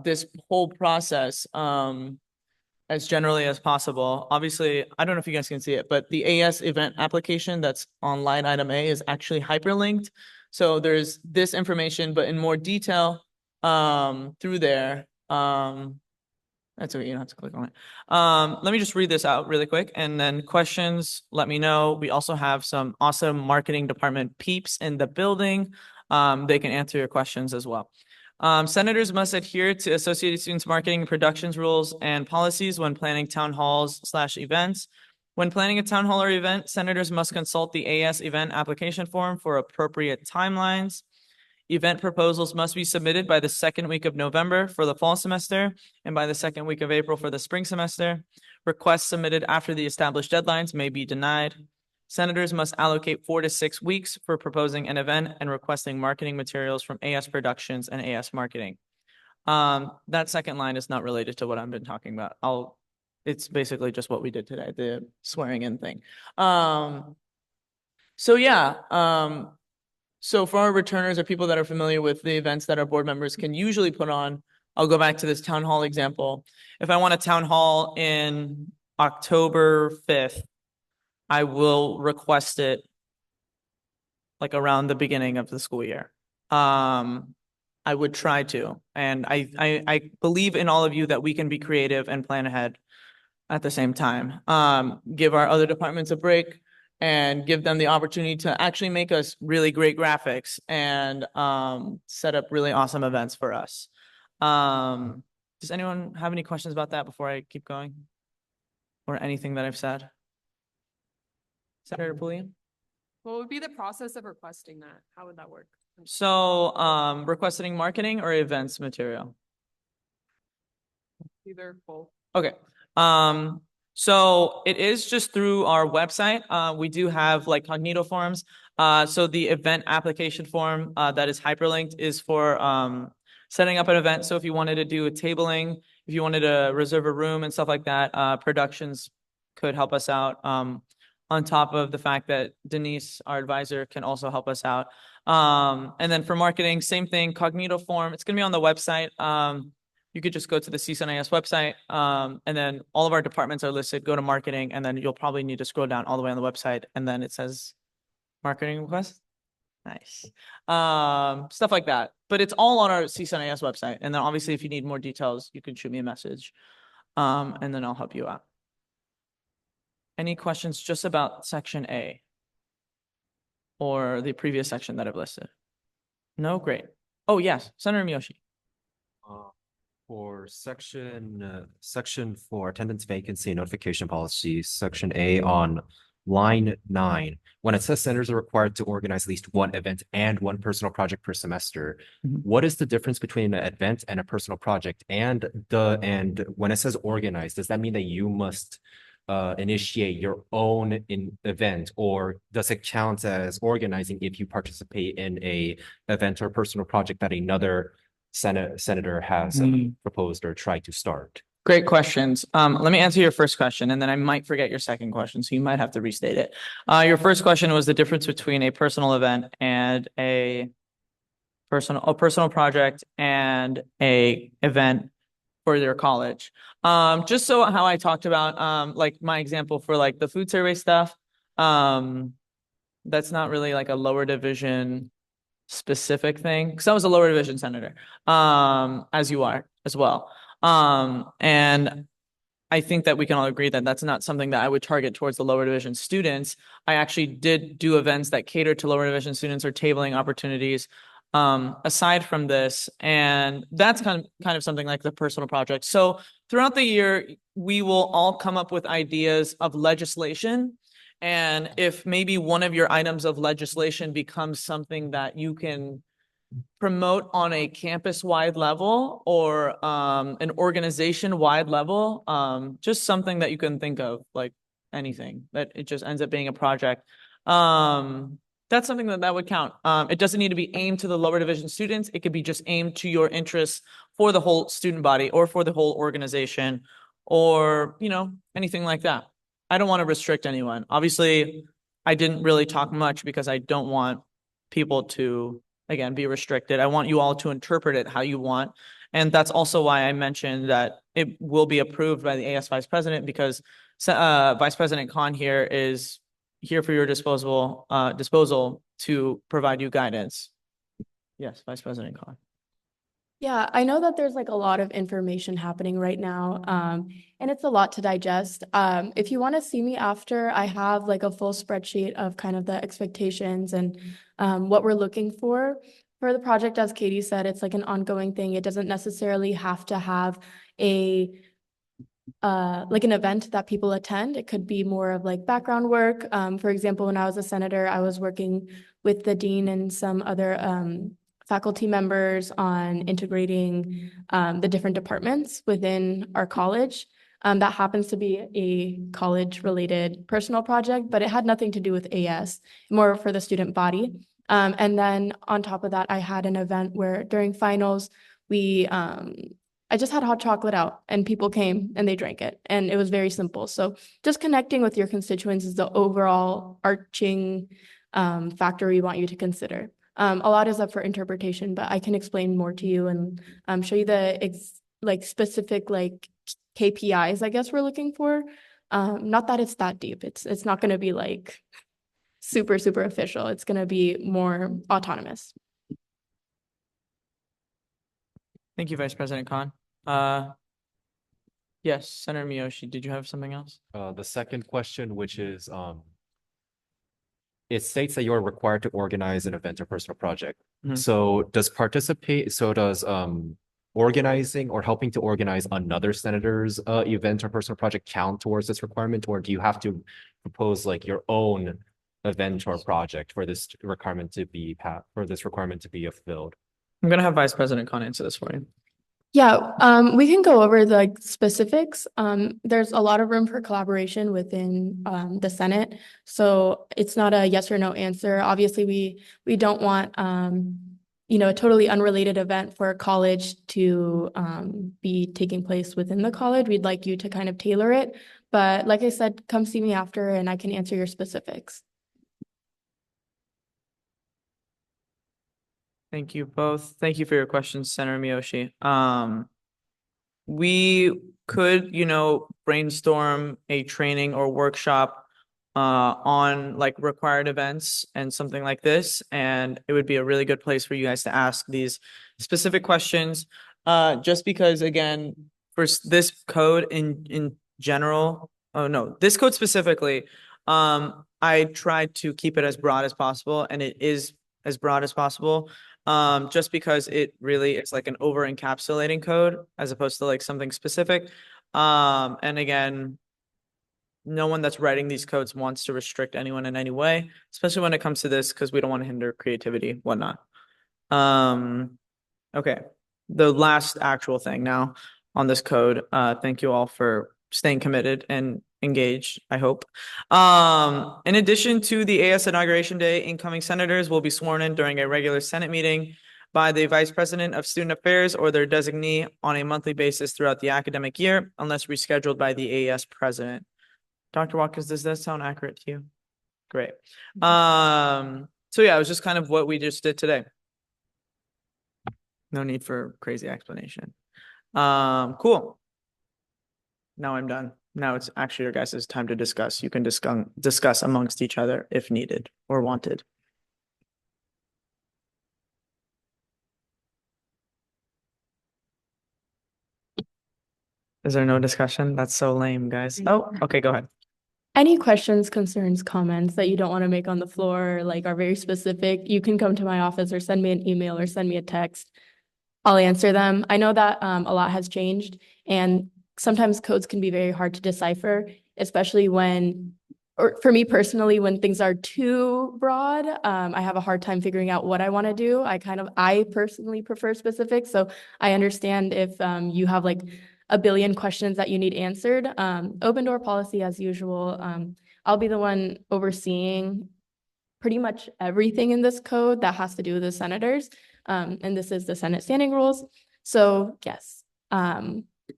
this whole process as generally as possible. Obviously, I don't know if you guys can see it, but the AS event application that's on line item A is actually hyperlinked. So there's this information, but in more detail through there. That's okay, you don't have to click on it. Let me just read this out really quick, and then questions, let me know. We also have some awesome marketing department peeps in the building. They can answer your questions as well. Senators must adhere to Associated Students Marketing and Productions rules and policies when planning town halls/events. When planning a town hall or event, senators must consult the AS event application form for appropriate timelines. Event proposals must be submitted by the second week of November for the fall semester and by the second week of April for the spring semester. Requests submitted after the established deadlines may be denied. Senators must allocate 4 to 6 weeks for proposing an event and requesting marketing materials from AS Productions and AS Marketing. That second line is not related to what I've been talking about. It's basically just what we did today, the swearing in thing. So for our returners or people that are familiar with the events that our board members can usually put on, I'll go back to this town hall example. If I want a town hall in October 5th, I will request it like around the beginning of the school year. I would try to, and I believe in all of you that we can be creative and plan ahead at the same time. Give our other departments a break and give them the opportunity to actually make us really great graphics and set up really awesome events for us. Does anyone have any questions about that before I keep going? Or anything that I've said? Senator Pulliam? What would be the process of requesting that? How would that work? So requesting marketing or events material? Either both. Okay. So it is just through our website. We do have like Cognito forms. So the event application form that is hyperlinked is for setting up an event. So if you wanted to do a tabling, if you wanted to reserve a room and stuff like that, Productions could help us out. On top of the fact that Denise, our advisor, can also help us out. And then for marketing, same thing, Cognito form. It's going to be on the website. You could just go to the CSUN-AS website, and then all of our departments are listed. Go to marketing, and then you'll probably need to scroll down all the way on the website, and then it says marketing request. Nice. Stuff like that. But it's all on our CSUN-AS website. And then obviously, if you need more details, you can shoot me a message, and then I'll help you out. Any questions just about section A or the previous section that I've listed? No? Great. Oh, yes. Senator Miyoshi. For section 4, attendance vacancy and notification policy, section A on line 9, when it says senators are required to organize at least one event and one personal project per semester, what is the difference between an event and a personal project? And when it says organize, does that mean that you must initiate your own event, or does it count as organizing if you participate in a event or personal project that another senator has proposed or tried to start? Great questions. Let me answer your first question, and then I might forget your second question, so you might have to restate it. Your first question was the difference between a personal event and a personal project and a event for your college. Just so how I talked about, like my example for like the food survey stuff, that's not really like a lower division specific thing, because I was a lower division senator, as you are as well. And I think that we can all agree that that's not something that I would target towards the lower division students. I actually did do events that cater to lower division students or tabling opportunities aside from this, and that's kind of something like the personal project. So throughout the year, we will all come up with ideas of legislation. And if maybe one of your items of legislation becomes something that you can promote on a campus-wide level or an organization-wide level, just something that you can think of, like anything, that it just ends up being a project, that's something that would count. It doesn't need to be aimed to the lower division students. It could be just aimed to your interests for the whole student body or for the whole organization or, anything like that. I don't want to restrict anyone. Obviously, I didn't really talk much because I don't want people to again, be restricted. I want you all to interpret it how you want. And that's also why I mentioned that it will be approved by the AS Vice President, because Vice President Khan here is here for your disposal to provide you guidance. Yes, Vice President Khan. Yeah, I know that there's like a lot of information happening right now, and it's a lot to digest. If you want to see me after, I have like a full spreadsheet of kind of the expectations and what we're looking for the project. As Katie said, it's like an ongoing thing. It doesn't necessarily have to have a like an event that people attend. It could be more of like background work. For example, when I was a senator, I was working with the dean and some other faculty members on integrating the different departments within our college. That happens to be a college-related personal project, but it had nothing to do with AS, more for the student body. And then on top of that, I had an event where during finals, I just had hot chocolate out and people came and they drank it, and it was very simple. So just connecting with your constituents is the overall arching factor we want you to consider. A lot is up for interpretation, but I can explain more to you and show you the specific like KPIs, I guess, we're looking for. Not that it's that deep. It's not going to be like super official. It's going to be more autonomous. Thank you, Vice President Khan. Yes, Senator Miyoshi, did you have something else? The second question, which is, it states that you're required to organize an event or personal project. Mhm. So does organizing or helping to organize another senator's event or personal project count towards this requirement, or do you have to propose like your own event or project for this requirement to be fulfilled? I'm going to have Vice President Khan answer this for you. Yeah, we can go over the specifics. There's a lot of room for collaboration within the Senate, so it's not a yes or no answer. Obviously, we don't want a totally unrelated event for a college to be taking place within the college. We'd like you to kind of tailor it, but like I said, come see me after and I can answer your specifics. Thank you both. Thank you for your questions, Senator Miyoshi. We could, brainstorm a training or workshop on like required events and something like this, and it would be a really good place for you guys to ask these specific questions. Just because, again, for this code in general, this code specifically, I tried to keep it as broad as possible, and it is as broad as possible. Just because it really is like an over encapsulating code as opposed to like something specific. And again, no one that's writing these codes wants to restrict anyone in any way, especially when it comes to this, because we don't want to hinder creativity, whatnot. Okay, the last actual thing now on this code. Thank you all for staying committed and engaged, I hope. In addition to the AS Inauguration Day, incoming senators will be sworn in during a regular Senate meeting by the Vice President of Student Affairs or their designee on a monthly basis throughout the academic year, unless rescheduled by the AS President. Dr. Watkins, does that sound accurate to you? Great. So yeah, it was just kind of what we just did today. No need for crazy explanation. Cool. Now I'm done. Now it's actually your guys' time to discuss. You can discuss amongst each other if needed or wanted. Is there no discussion? That's so lame, guys. Oh, okay, go ahead. Any questions, concerns, comments that you don't want to make on the floor, like are very specific, you can come to my office or send me an email or send me a text. I'll answer them. I know that a lot has changed, and sometimes codes can be very hard to decipher, especially or for me personally, when things are too broad. I have a hard time figuring out what I want to do. I personally prefer specifics, so I understand if you have like a billion questions that you need answered. Open door policy as usual. I'll be the one overseeing pretty much everything in this code that has to do with the senators. And this is the Senate standing rules. So yes,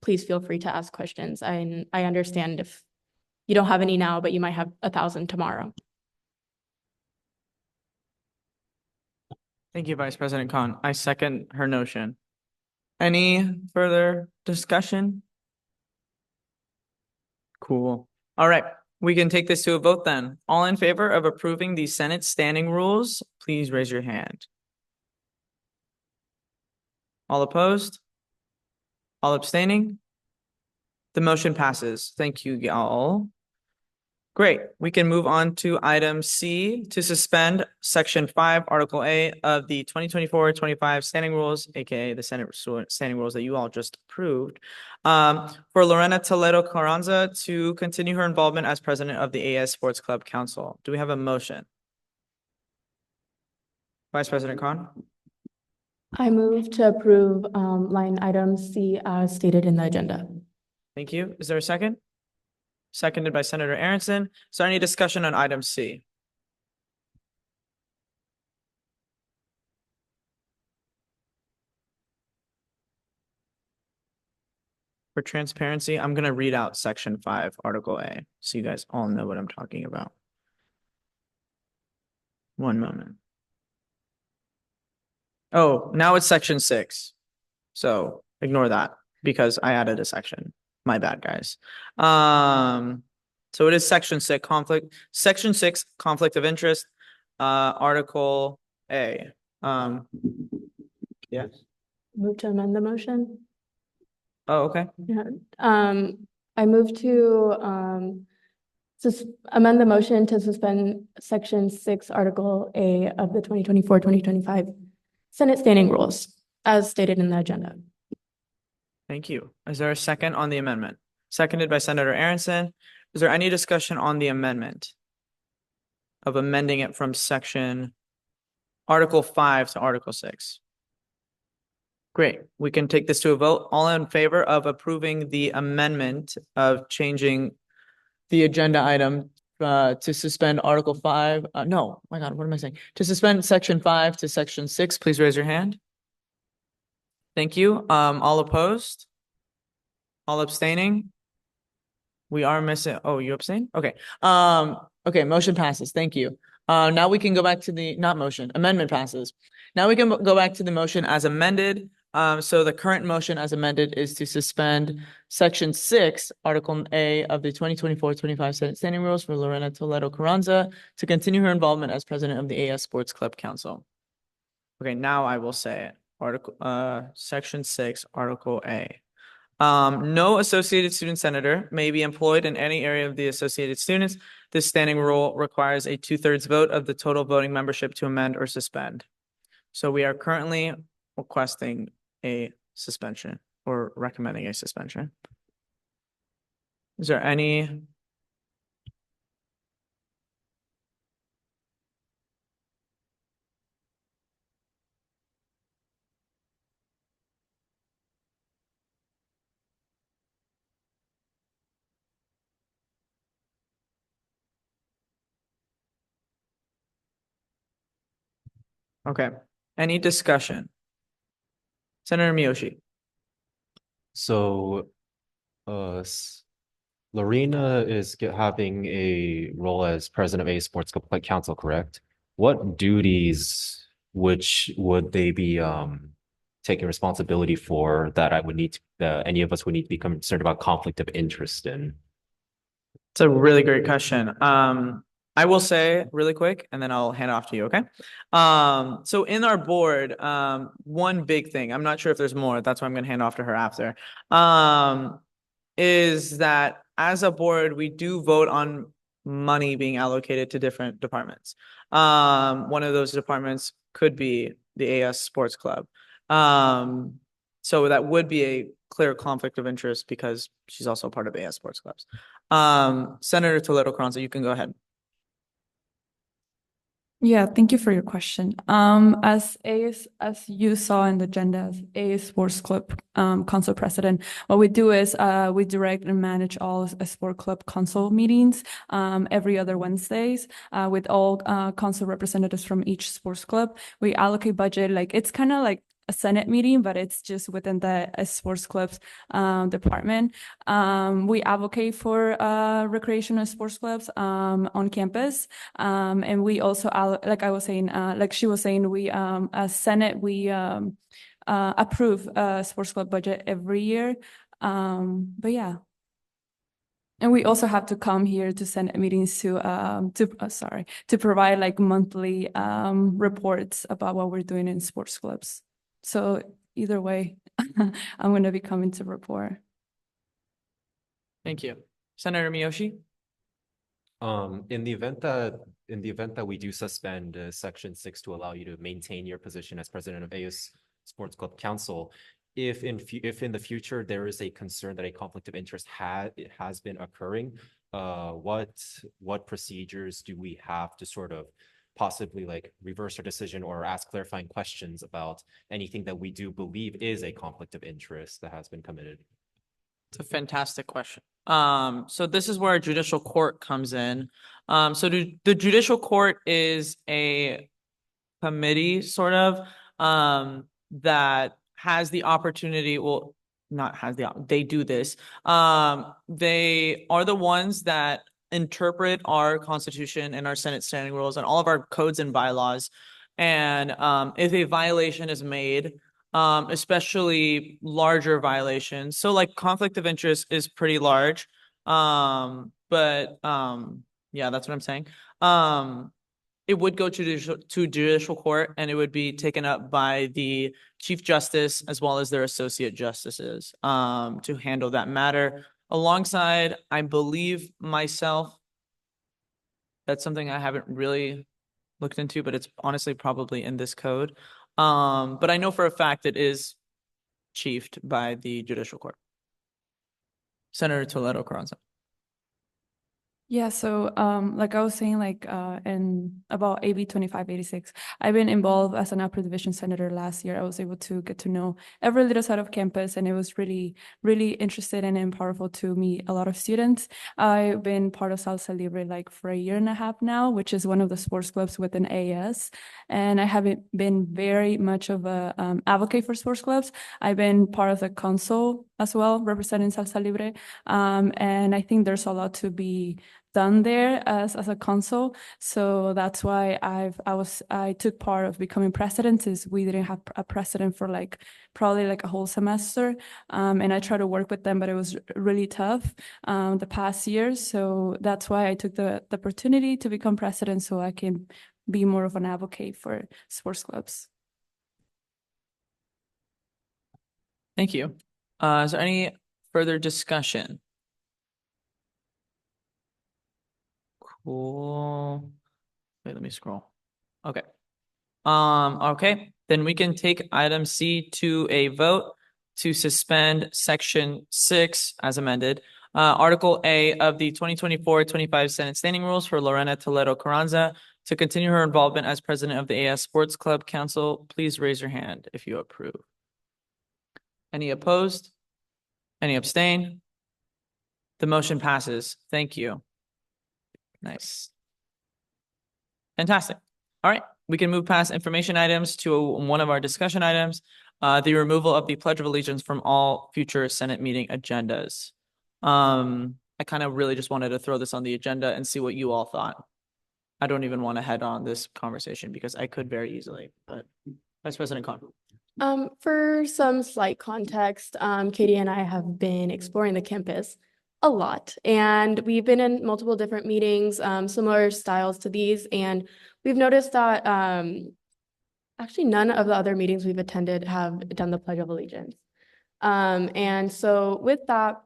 please feel free to ask questions. I understand if you don't have any now, but you might have 1,000 tomorrow. Thank you, Vice President Khan. I second her notion. Any further discussion? Cool. All right, we can take this to a vote then. All in favor of approving the Senate standing rules, please raise your hand. All opposed? All abstaining? The motion passes. Thank you, y'all. Great. We can move on to item C to suspend section 5, article A of the 2024-25 standing rules, aka the Senate standing rules that you all just approved, for Lorena Toledo Carranza to continue her involvement as president of the AS Sports Club Council. Do we have a motion? Vice President Khan? I move to approve line item C as stated in the agenda. Thank you. Is there a second? Seconded by Senator Aronson. Is there any discussion on item C? For transparency, I'm going to read out section 5, article A, so you guys all know what I'm talking about. One moment. Oh, now it's section 6. So ignore that because I added a section. My bad, guys. So it is section 6, section 6, conflict of interest, article A. Yes. Move to amend the motion. Oh, okay. Yeah. I move to amend the motion to suspend section 6, article A of the 2024-2025 Senate standing rules as stated in the agenda. Thank you. Is there a second on the amendment? Seconded by Senator Aronson. Is there any discussion on the amendment of amending it from section Article 5 to Article 6? Great. We can take this to a vote. All in favor of approving the amendment of changing the agenda item to suspend Article 5? No, my God, what am I saying? To suspend section 5 to section 6, please raise your hand. Thank you. All opposed? All abstaining? We are missing. Oh, you abstain? Okay. Okay, motion passes. Thank you. Now we can go back to the, not motion, amendment passes. Now we can go back to the motion as amended. So the current motion as amended is to suspend section 6, article A of the 2024-25 Senate standing rules for Lorena Toledo Carranza to continue her involvement as president of the AS Sports Club Council. Okay, now I will say it. Section 6, article A. No associated student senator may be employed in any area of the associated students. This standing rule requires a 2/3 vote of the total voting membership to amend or suspend. So we are currently requesting a suspension or recommending a suspension. Is there any? Okay. Any discussion? Senator Miyoshi. So, Lorena is having a role as president of a sports club council, correct? What duties would they be taking responsibility for that I would need to, any of us would need to be concerned about conflict of interest in? It's a really great question. I will say really quick, and then I'll hand it off to you, okay? So in our board, one big thing, I'm not sure if there's more, that's why I'm gonna hand off to her after, is that as a board, we do vote on money being allocated to different departments. One of those departments could be the AS Sports Club. So that would be a clear conflict of interest because she's also part of AS Sports Clubs. Senator Toledo Carranza, you can go ahead. Yeah, thank you for your question. As you saw in the agenda, as AS Sports Club Council President, what we do is we direct and manage all sport club council meetings every other Wednesdays with all council representatives from each sports club. We allocate budget, like it's kind of like a Senate meeting, but it's just within the sports clubs department. We advocate for recreational sports clubs on campus. And we also, like I was saying, like she was saying, we as Senate, we approve a sports club budget every year. But yeah. And we also have to come here to Senate meetings to provide like monthly reports about what we're doing in sports clubs. So either way, I'm going to be coming to report. Thank you. Senator Miyoshi? In the event that we do suspend Section 6 to allow you to maintain your position as president of AS Sports Club Council, if in the future there is a concern that a conflict of interest has been occurring, what procedures do we have to sort of possibly like reverse our decision or ask clarifying questions about anything that we do believe is a conflict of interest that has been committed? It's a fantastic question. So this is where our judicial court comes in. So the judicial court is a committee sort of that has the opportunity, well, they do this. They are the ones that interpret our Constitution and our Senate standing rules and all of our codes and bylaws. And if a violation is made, especially larger violations, so like conflict of interest is pretty large. Yeah, that's what I'm saying. It would go to judicial court and it would be taken up by the Chief Justice as well as their associate justices to handle that matter. Alongside, I believe myself, that's something I haven't really looked into, but it's honestly probably in this code. But I know for a fact it is chiefed by the judicial court. Senator Toledo Carranza. Yeah, so like I was saying, like in about AB 2586, I've been involved as an upper division senator last year. I was able to get to know every little side of campus, and it was really, really interesting and powerful to meet a lot of students. I've been part of Salsa Libre like for 1.5 years now, which is one of the sports clubs within AS. And I haven't been very much of a advocate for sports clubs. I've been part of the council as well, representing Salsa Libre. And I think there's a lot to be done there as a council. So that's why I took part of becoming president, since we didn't have a president for like probably like a whole semester. And I tried to work with them, but it was really tough the past years. So that's why I took the opportunity to become president, so I can be more of an advocate for sports clubs. Thank you. Is there any further discussion? Cool. Wait, let me scroll. Okay. Okay, then we can take item C to a vote to suspend section 6 as amended. Article A of the 2024-25 Senate Standing Rules for Lorena Toledo Carranza to continue her involvement as president of the AS Sports Club Council. Please raise your hand if you approve. Any opposed? Any abstain? The motion passes. Thank you. Nice. Fantastic. All right, we can move past information items to one of our discussion items, the removal of the Pledge of Allegiance from all future Senate meeting agendas. I kind of really just wanted to throw this on the agenda and see what you all thought. I don't even want to head on this conversation because I could very easily, but Vice President Khan. For some slight context, Katie and I have been exploring the campus a lot, and we've been in multiple different meetings, similar styles to these, and we've noticed that actually none of the other meetings we've attended have done the Pledge of Allegiance. And so with that,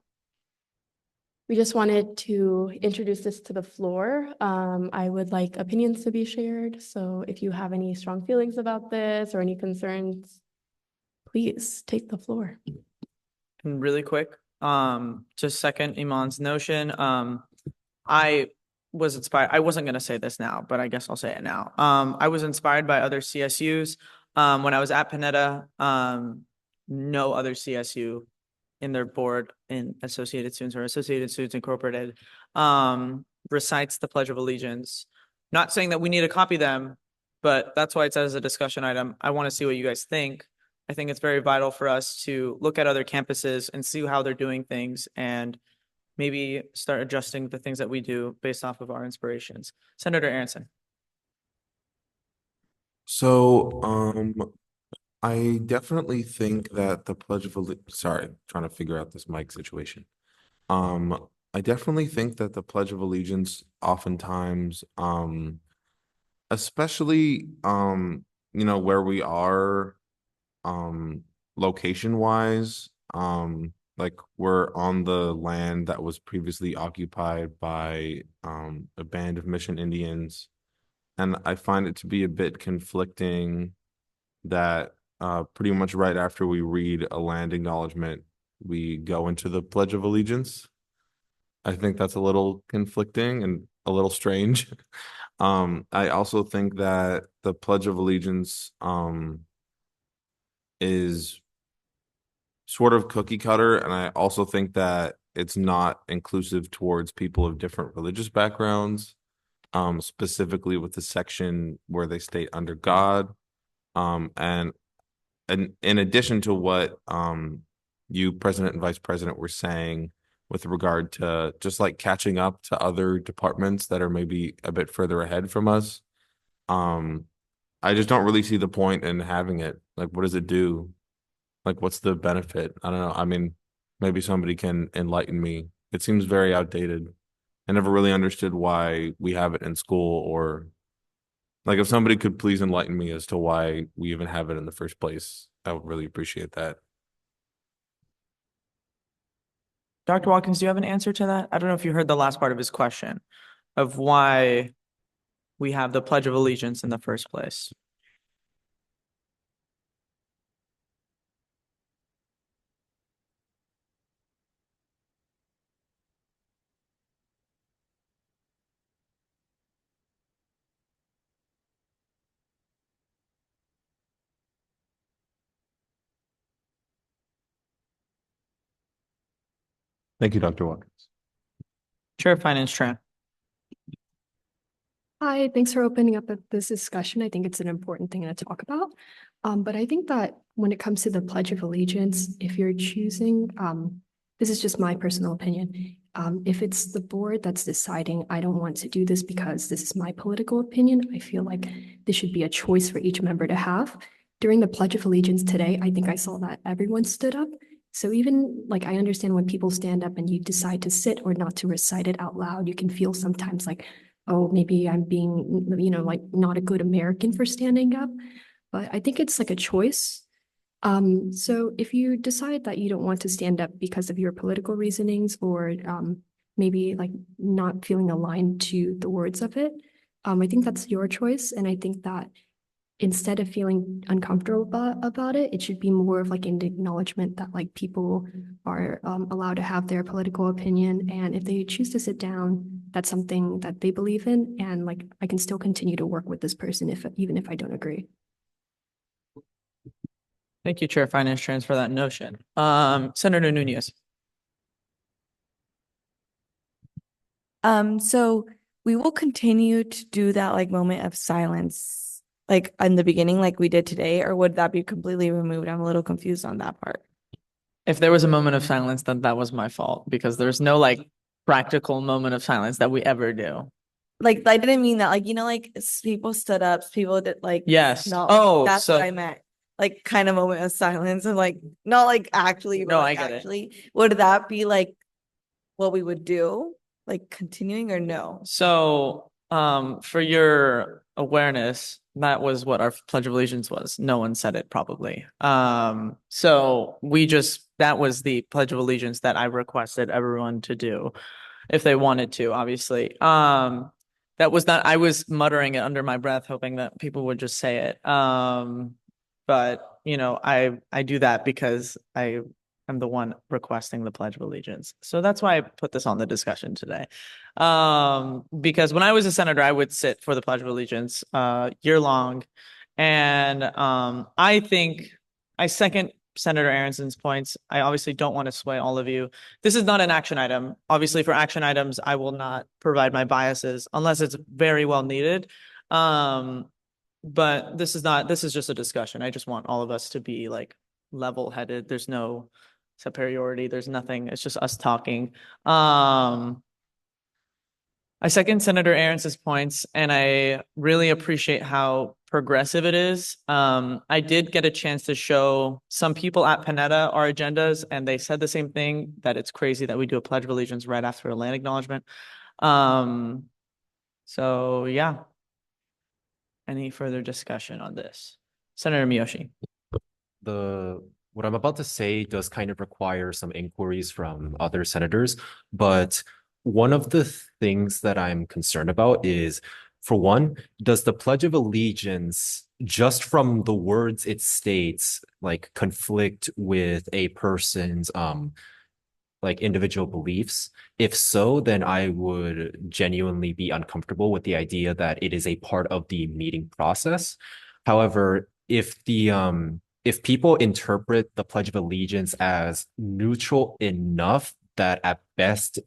we just wanted to introduce this to the floor. I would like opinions to be shared, so if you have any strong feelings about this or any concerns, please take the floor. And really quick, just second Iman's notion. I was inspired. I wasn't going to say this now, but I guess I'll say it now. I was inspired by other CSUs. When I was at Panetta, no other CSU in their board in Associated Students or Associated Students Incorporated recites the Pledge of Allegiance. Not saying that we need to copy them, but that's why it's as a discussion item. I want to see what you guys think. I think it's very vital for us to look at other campuses and see how they're doing things and maybe start adjusting the things that we do based off of our inspirations. Senator Aronson. So, I definitely think that the Pledge of sorry, trying to figure out this mic situation. I definitely think that the Pledge of Allegiance oftentimes, especially, where we are, location wise, like we're on the land that was previously occupied by, a band of Mission Indians. And I find it to be a bit conflicting that pretty much right after we read a land acknowledgement, we go into the Pledge of Allegiance. I think that's a little conflicting and a little strange. I also think that the Pledge of Allegiance is sort of cookie cutter, and I also think that it's not inclusive towards people of different religious backgrounds, specifically with the section where they state under God. And in addition to what you, President and Vice President, were saying with regard to just like catching up to other departments that are maybe a bit further ahead from us, I just don't really see the point in having it. Like, what does it do? Like, what's the benefit? I don't know. I mean, maybe somebody can enlighten me. It seems very outdated. I never really understood why we have it in school, or like if somebody could please enlighten me as to why we even have it in the first place, I would really appreciate that. Dr. Watkins, do you have an answer to that? I don't know if you heard the last part of his question of why we have the Pledge of Allegiance in the first place. Thank you, Dr. Watkins. Chair of Finance, Tran. Hi, thanks for opening up this discussion. I think it's an important thing to talk about. But I think that when it comes to the Pledge of Allegiance, if you're choosing, this is just my personal opinion. If it's the board that's deciding, I don't want to do this because this is my political opinion, I feel like this should be a choice for each member to have. During the Pledge of Allegiance today, I think I saw that everyone stood up. So even like I understand when people stand up and you decide to sit or not to recite it out loud, you can feel sometimes like, oh, maybe I'm being, like not a good American for standing up. But I think it's like a choice. So if you decide that you don't want to stand up because of your political reasonings or maybe like not feeling aligned to the words of it, I think that's your choice. And I think that instead of feeling uncomfortable about it, it should be more of like an acknowledgement that like people are allowed to have their political opinion. And if they choose to sit down, that's something that they believe in. And like, I can still continue to work with this person even if I don't agree. Thank you, Chair of Finance, Trans, for that notion. Senator Nunez. So we will continue to do that like moment of silence like in the beginning, like we did today, or would that be completely removed? I'm a little confused on that part. If there was a moment of silence, then that was my fault because there's no like practical moment of silence that we ever do. Like I didn't mean that, like, like people stood up, people did like, yes. No, Oh, that's so what I meant. Like kind of moment of silence and like, not like actually, but no, like I get actually, it. Would that be like what we would do? Like continuing or no? So, for your awareness, that was what our Pledge of Allegiance was. No one said it probably. So that was the Pledge of Allegiance that I requested everyone to do if they wanted to, obviously. That was not, I was muttering it under my breath, hoping that people would just say it. But I do that because I'm the one requesting the Pledge of Allegiance. So that's why I put this on the discussion today. Because when I was a senator, I would sit for the Pledge of Allegiance year long. And I think I second Senator Aronson's points. I obviously don't want to sway all of you. This is not an action item. Obviously, for action items, I will not provide my biases unless it's very well needed. But this is just a discussion. I just want all of us to be like level-headed. There's no superiority. There's nothing. It's just us talking. I second Senator Aarons's points, and I really appreciate how progressive it is. I did get a chance to show some people at Panetta our agendas, and they said the same thing, that it's crazy that we do a Pledge of Allegiance right after a land acknowledgement. So yeah. Any further discussion on this? Senator Miyoshi. What I'm about to say does kind of require some inquiries from other senators, but one of the things that I'm concerned about is, for one, does the Pledge of Allegiance, just from the words it states, like conflict with a person's like individual beliefs? If so, then I would genuinely be uncomfortable with the idea that it is a part of the meeting process. However, if people interpret the Pledge of Allegiance as neutral enough that at best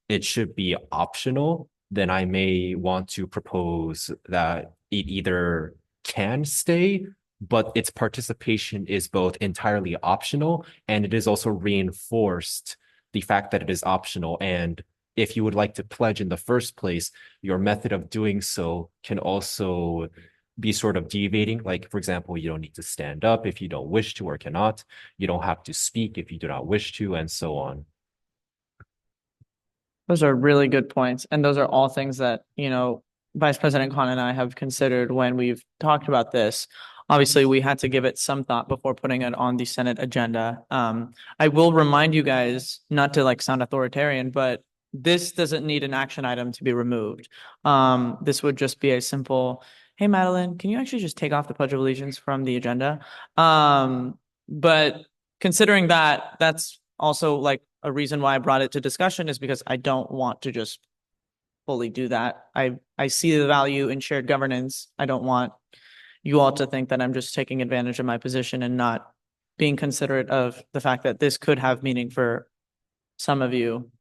it should be optional, then I may want to propose that it either can stay, but its participation is both entirely optional, and it is also reinforced the fact that it is optional. And if you would like to pledge in the first place, your method of doing so can also be sort of deviating. Like, for example, you don't need to stand up if you don't wish to or cannot. You don't have to speak if you do not wish to, and so on. Those are really good points. And those are all things that, Vice President Khan and I have considered when we've talked about this. Obviously, we had to give it some thought before putting it on the Senate agenda. I will remind you guys, not to like sound authoritarian, but this doesn't need an action item to be removed. This would just be a simple, hey, Madeline, can you actually just take off the Pledge of Allegiance from the agenda? But considering that, that's also like a reason why I brought it to discussion, is because I don't want to just fully do that. I see the value in shared governance. I don't want you all to think that I'm just taking advantage of my position and not being considerate of the fact that this could have meaning for some of you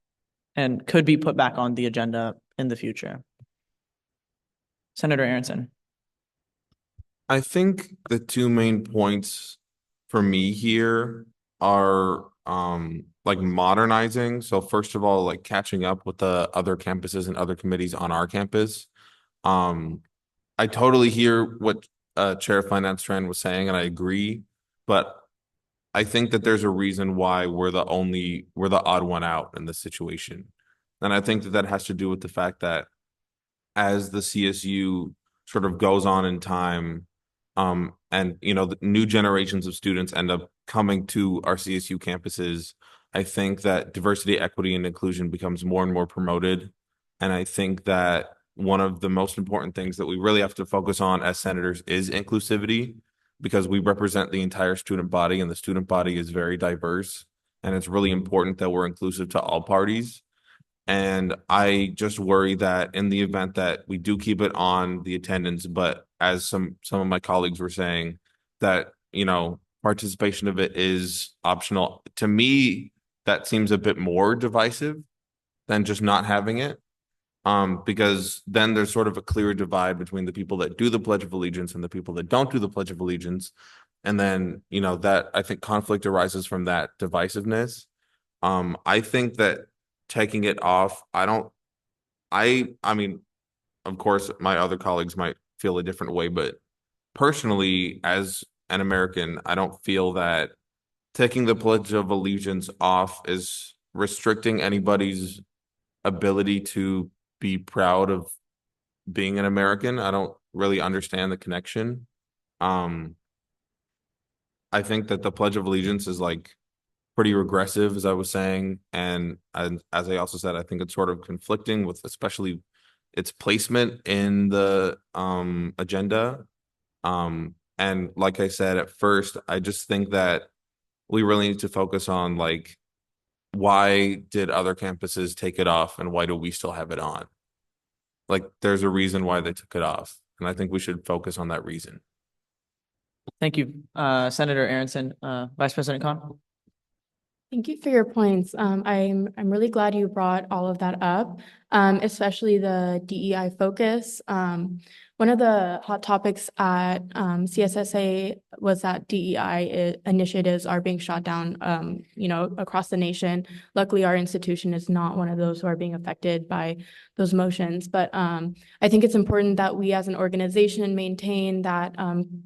and could be put back on the agenda in the future. Senator Aronson. I think the two main points for me here are like modernizing. So first of all, like catching up with the other campuses and other committees on our campus. I totally hear what Chair of Finance Tran was saying, and I agree, but I think that there's a reason why we're the odd one out in this situation. And I think that has to do with the fact that as the CSU sort of goes on in time, and the new generations of students end up coming to our CSU campuses, I think that diversity, equity, and inclusion becomes more and more promoted. And I think that one of the most important things that we really have to focus on as senators is inclusivity, because we represent the entire student body, and the student body is very diverse. And it's really important that we're inclusive to all parties. And I just worry that in the event that we do keep it on the attendance, but as some of my colleagues were saying, that, participation of it is optional. To me, that seems a bit more divisive than just not having it. Because then there's sort of a clear divide between the people that do the Pledge of Allegiance and the people that don't do the Pledge of Allegiance. And then, that I think conflict arises from that divisiveness. I think that taking it off, I mean, of course, my other colleagues might feel a different way, but personally, as an American, I don't feel that taking the Pledge of Allegiance off is restricting anybody's ability to be proud of being an American. I don't really understand the connection. I think that the Pledge of Allegiance is like pretty regressive, as I was saying, and as I also said, I think it's sort of conflicting with especially its placement in the agenda. And like I said at first, I just think that we really need to focus on like, why did other campuses take it off and why do we still have it on? Like, there's a reason why they took it off, and I think we should focus on that reason. Thank you, Senator Aronson. Vice President Khan. Thank you for your points. I'm really glad you brought all of that up, especially the DEI focus. One of the hot topics at CSSA was that DEI initiatives are being shot down, across the nation. Luckily, our institution is not one of those who are being affected by those motions. But I think it's important that we as an organization maintain that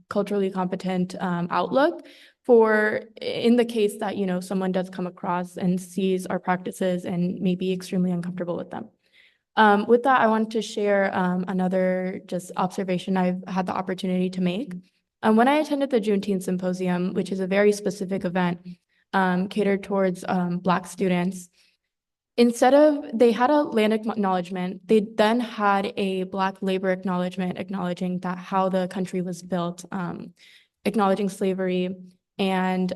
culturally competent outlook for in the case that, someone does come across and sees our practices and may be extremely uncomfortable with them. With that, I want to share another just observation I've had the opportunity to make. When I attended the Juneteenth Symposium, which is a very specific event catered towards Black students, instead of, they had a land acknowledgement, they then had a Black labor acknowledgement acknowledging that how the country was built, acknowledging slavery, and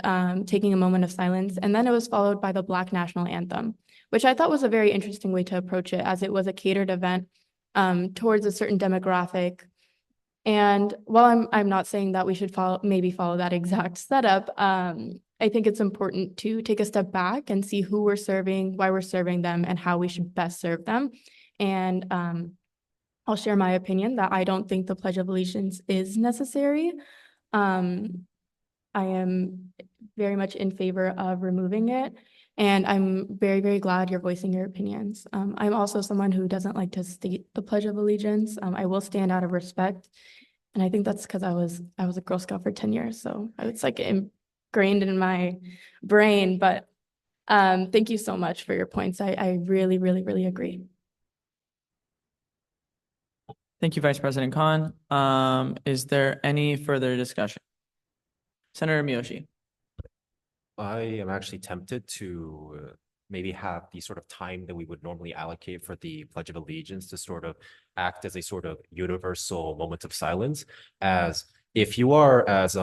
taking a moment of silence. And then it was followed by the Black national anthem, which I thought was a very interesting way to approach it, as it was a catered event towards a certain demographic. And while I'm not saying that we should maybe follow that exact setup, I think it's important to take a step back and see who we're serving, why we're serving them, and how we should best serve them. And I'll share my opinion that I don't think the Pledge of Allegiance is necessary. I am very much in favor of removing it, and I'm very, very glad you're voicing your opinions. I'm also someone who doesn't like to state the Pledge of Allegiance. I will stand out of respect, and I think that's because I was a Girl Scout for 10 years, so it's like ingrained in my brain. But thank you so much for your points. I really, really, really agree. Thank you, Vice President Khan. Is there any further discussion? Senator Miyoshi. I am actually tempted to maybe have the sort of time that we would normally allocate for the Pledge of Allegiance to sort of act as a sort of universal moment of silence. As if you are, as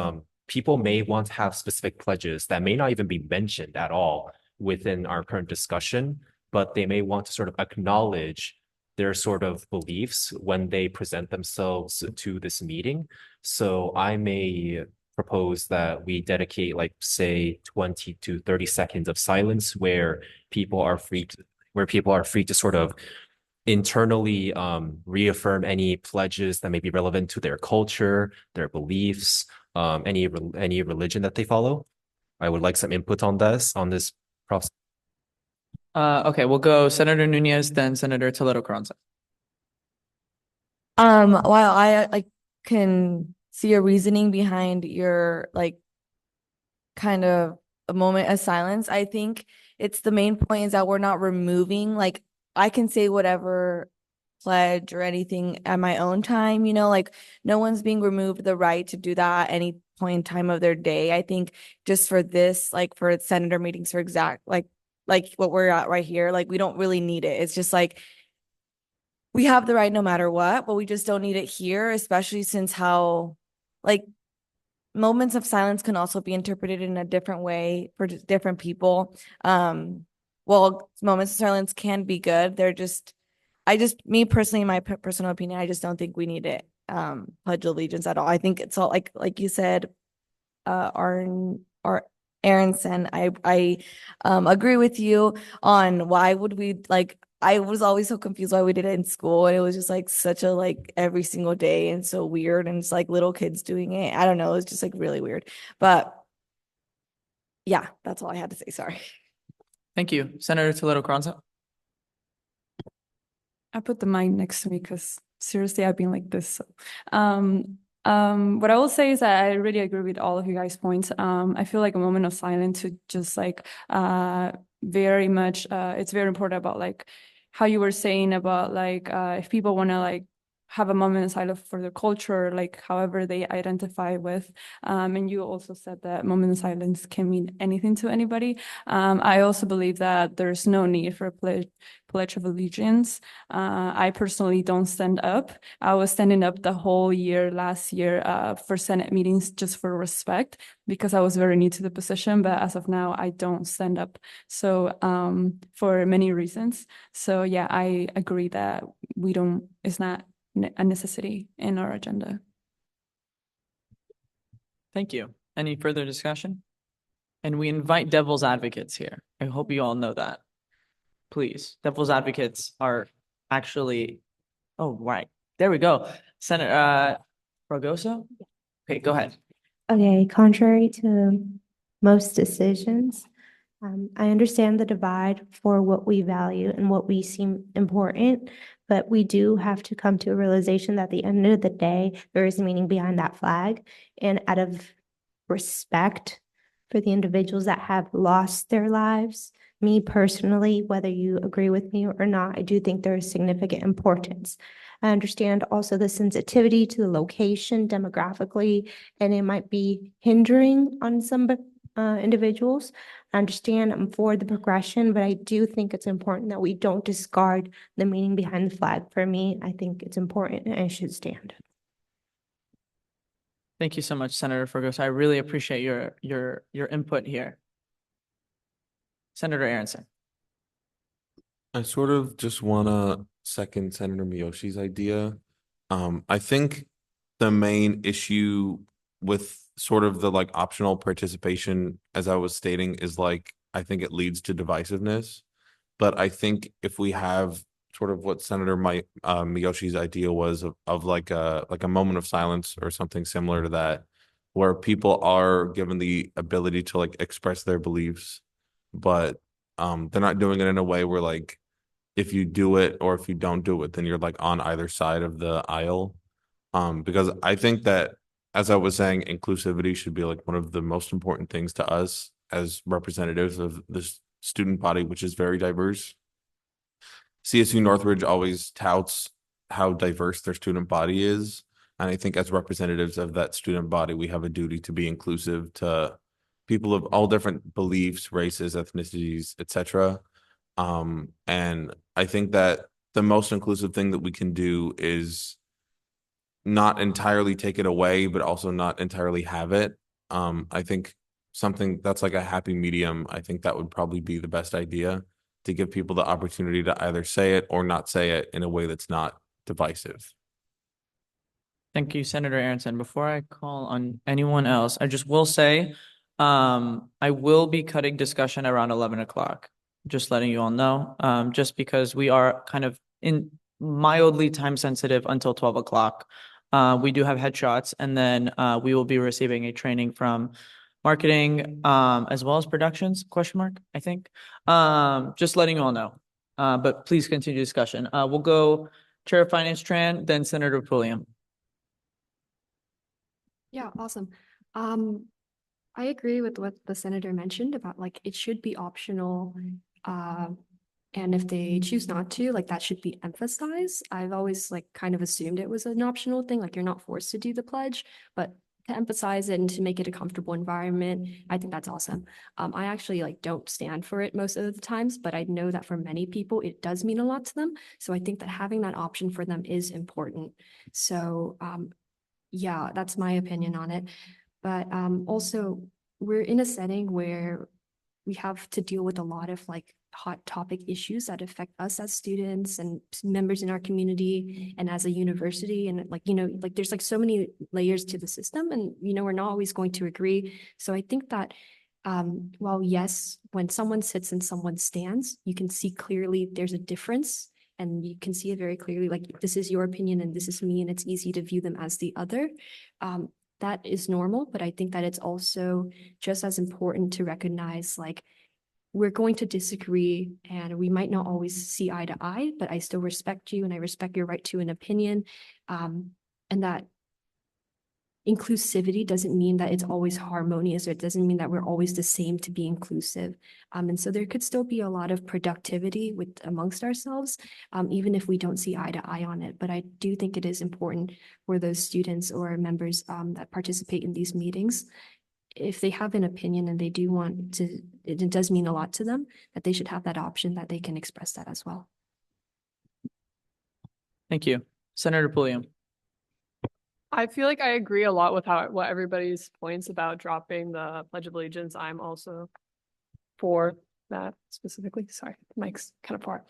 people may want to have specific pledges that may not even be mentioned at all within our current discussion, but they may want to sort of acknowledge their sort of beliefs when they present themselves to this meeting. So I may propose that we dedicate, like, say 20 to 30 seconds of silence where people are free to sort of internally reaffirm any pledges that may be relevant to their culture, their beliefs, any religion that they follow. I would like some input on this process. Okay, we'll go Senator Nunez, then Senator Toledo Carranza. While I can see your reasoning behind your kind of a moment of silence, I think it's the main point is that we're not removing, I can say whatever pledge or anything at my own time, no one's being removed the right to do that at any point in time of their day. I think just for this, for senator meetings, for exact, like what we're at right here, we don't really need it. It's just we have the right no matter what, but we just don't need it here, especially since how moments of silence can also be interpreted in a different way for different people. Well, moments of silence can be good. Me personally, in my personal opinion, I just don't think we need it. Pledge allegiance at all. I think it's all like you said, Aronson, I agree with you on why would we I was always so confused why we did it in school, and it was just such a every single day and so weird, and it's little kids doing it. I don't know, it's just really weird. But yeah, that's all I had to say. Sorry. Thank you. Senator Toledo Carranza. I put the mic next to me because seriously, I've been like this. So. What I will say is that I really agree with all of you guys' points. I feel like a moment of silence to just very much, it's very important about how you were saying about if people want to have a moment of silence for their culture, however they identify with. And you also said that moment of silence can mean anything to anybody. I also believe that there's no need for a pledge of allegiance. I personally don't stand up. I was standing up the whole year last year for Senate meetings just for respect, because I was very new to the position. But as of now, I don't stand up. So for many reasons. So yeah, I agree that it's not a necessity in our agenda. Thank you. Any further discussion? And we invite devil's advocates here. I hope you all know that. Please, devil's advocates are actually, oh, right. There we go. Senator Fragoso? Okay, go ahead. Okay, contrary to most decisions, I understand the divide for what we value and what we seem important, but we do have to come to a realization that at the end of the day, there is meaning behind that flag. And out of respect for the individuals that have lost their lives, me personally, whether you agree with me or not, I do think there is significant importance. I understand also the sensitivity to the location demographically, and it might be hindering on some individuals. I understand I'm for the progression, but I do think it's important that we don't discard the meaning behind the flag. For me, I think it's important and it should stand. Thank you so much, Senator Fragoso. I really appreciate your input here. Senator Aronson. I sort of just want to second Senator Miyoshi's idea. I think the main issue with sort of the like optional participation, as I was stating, is like, I think it leads to divisiveness. But I think if we have sort of what Senator Miyoshi's idea was of like a moment of silence or something similar to that, where people are given the ability to like express their beliefs, but they're not doing it in a way where like if you do it or if you don't do it, then you're like on either side of the aisle. Because I think that, as I was saying, inclusivity should be like one of the most important things to us as representatives of this student body, which is very diverse. CSU Northridge always touts how diverse their student body is. And I think as representatives of that student body, we have a duty to be inclusive to people of all different beliefs, races, ethnicities, etc. And I think that the most inclusive thing that we can do is not entirely take it away, but also not entirely have it. I think something that's like a happy medium, I think that would probably be the best idea, to give people the opportunity to either say it or not say it in a way that's not divisive. Thank you, Senator Aronson. Before I call on anyone else, I just will say, I will be cutting discussion around 11 o'clock. Just letting you all know, just because we are kind of in mildly time sensitive until 12 o'clock. We do have headshots, and then we will be receiving a training from marketing as well as productions, question mark, I think. Just letting you all know. But please continue discussion. We'll go Chair of Finance Tran, then Senator Pulliam. Yeah, awesome. I agree with what the senator mentioned about like it should be optional. And if they choose not to, like that should be emphasized. I've always like kind of assumed it was an optional thing, like you're not forced to do the pledge, but to emphasize it and to make it a comfortable environment, I think that's awesome. I actually like don't stand for it most of the times, but I know that for many people it does mean a lot to them. So I think that having that option for them is important. So yeah, that's my opinion on it. But also we're in a setting where we have to deal with a lot of like hot topic issues that affect us as students and members in our community and as a university. And like, you know, like there's like so many layers to the system and, you know, we're not always going to agree. So I think that while yes, when someone sits and someone stands, you can see clearly there's a difference and you can see it very clearly, like this is your opinion and this is me, and it's easy to view them as the other. That is normal, but I think that it's also just as important to recognize like we're going to disagree and we might not always see eye to eye, but I still respect you and I respect your right to an opinion. And that inclusivity doesn't mean that it's always harmonious, or it doesn't mean that we're always the same to be inclusive. And so there could still be a lot of productivity amongst ourselves, even if we don't see eye to eye on it. But I do think it is important for those students or members that participate in these meetings, if they have an opinion and they do want to, it does mean a lot to them, that they should have that option that they can express that as well. Thank you. Senator Pulliam. I feel like I agree a lot with what everybody's points about dropping the Pledge of Allegiance. I'm also for that specifically. Sorry, the mic's kind of far.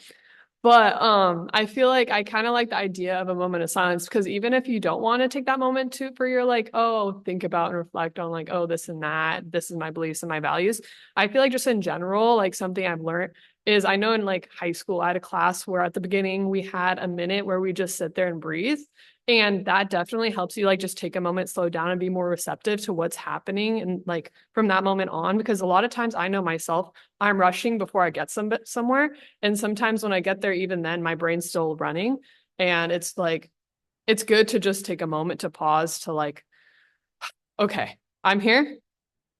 But I feel like I kind of like the idea of a moment of silence because even if you don't want to take that moment to for your like, oh, think about and reflect on like, oh, this and that, this is my beliefs and my values. I feel like just in general, like something I've learned is I know in like high school, I had a class where at the beginning we had a minute where we just sit there and breathe. And that definitely helps you like just take a moment, slow down and be more receptive to what's happening. And like from that moment on, because a lot of times I know myself, I'm rushing before I get somewhere. And sometimes when I get there, even then my brain's still running. And it's like, it's good to just take a moment to pause to like, okay, I'm here.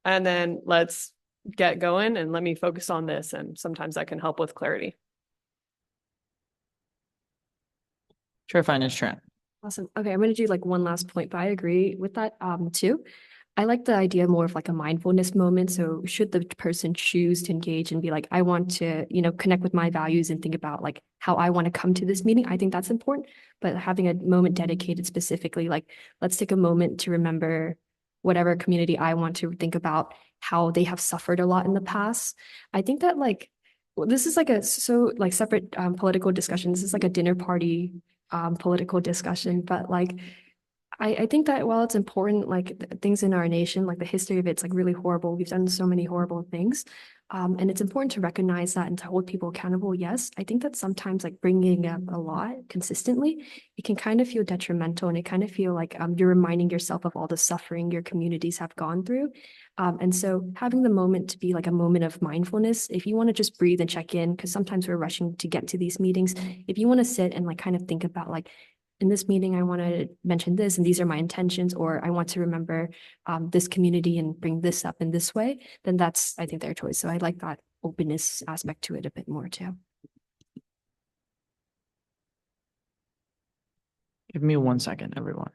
And then let's get going and let me focus on this. And sometimes that can help with clarity. Chair Finance Tran. Awesome. Okay, I'm gonna do like one last point, but I agree with that too. I like the idea more of like a mindfulness moment. So should the person choose to engage and be like, I want to, connect with my values and think about like how I want to come to this meeting, I think that's important. But having a moment dedicated specifically, like let's take a moment to remember whatever community I want to think about how they have suffered a lot in the past. I think that like this is like a separate political discussion. This is like a dinner party political discussion, but like I think that while it's important, like things in our nation, like the history of it's like really horrible. We've done so many horrible things. And it's important to recognize that and to hold people accountable. Yes, I think that sometimes like bringing up a lot consistently, it can kind of feel detrimental and it kind of feel like you're reminding yourself of all the suffering your communities have gone through. And so having the moment to be like a moment of mindfulness, if you want to just breathe and check in, because sometimes we're rushing to get to these meetings, if you want to sit and like kind of think about like, in this meeting, I want to mention this, and these are my intentions, or I want to remember this community and bring this up in this way, then that's, I think, their choice. So I like that openness aspect to it a bit more too. Give me 1 second, everyone.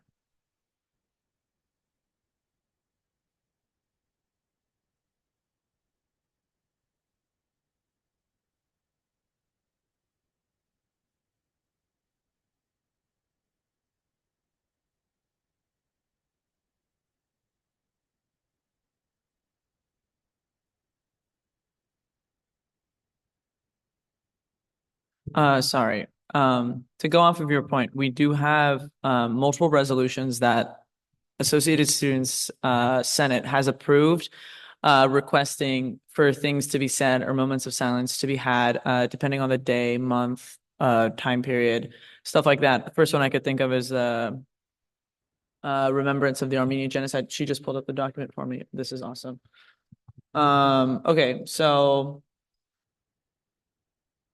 Sorry. To go off of your point, we do have multiple resolutions that Associated Students Senate has approved, requesting for things to be said or moments of silence to be had, depending on the day, month, time period, stuff like that. The first one I could think of is remembrance of the Armenian genocide. She just pulled up the document for me. This is awesome. Okay, so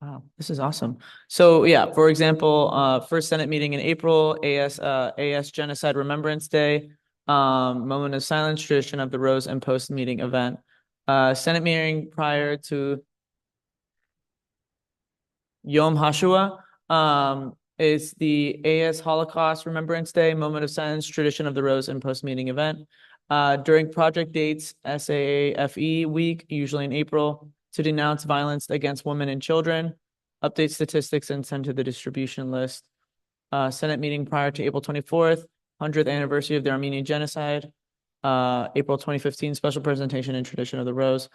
wow, this is awesome. So yeah, for example, first Senate meeting in April, AS Genocide Remembrance Day, moment of silence, tradition of the Rose and Post meeting event. Senate meeting prior to Yom HaShoah, is the AS Holocaust Remembrance Day, moment of silence, tradition of the Rose and Post meeting event. During project dates, SAAFE week, usually in April, to denounce violence against women and children, update statistics and send to the distribution list. Senate meeting prior to April 24th, 100th anniversary of the Armenian genocide. April 2015, special presentation and tradition of the Rose.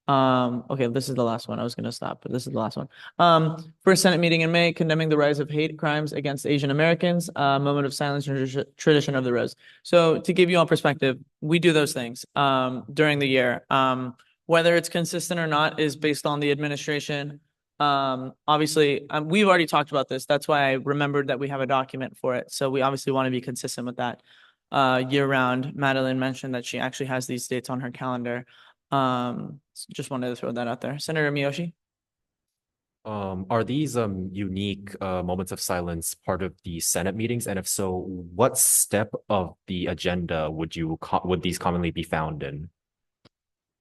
Okay, this is the last one. I was going to stop, but this is the last one. First Senate meeting in May, condemning the rise of hate crimes against Asian Americans, moment of silence and tradition of the Rose. So to give you all perspective, we do those things during the year. Whether it's consistent or not is based on the administration. Obviously, we've already talked about this. That's why I remembered that we have a document for it. So we obviously want to be consistent with that year round. Madeline mentioned that she actually has these dates on her calendar. Just wanted to throw that out there. Senator Miyoshi? Are these unique moments of silence part of the Senate meetings? And if so, what step of the agenda would these commonly be found in?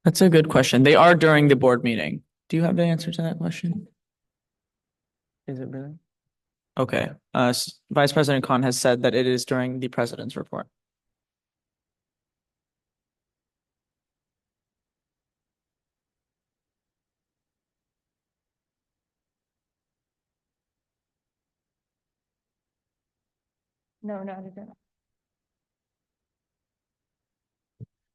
That's a good question. They are during the board meeting. Do you have the answer to that question? Is it really? Okay. Vice President Khan has said that it is during the president's report. No, not again.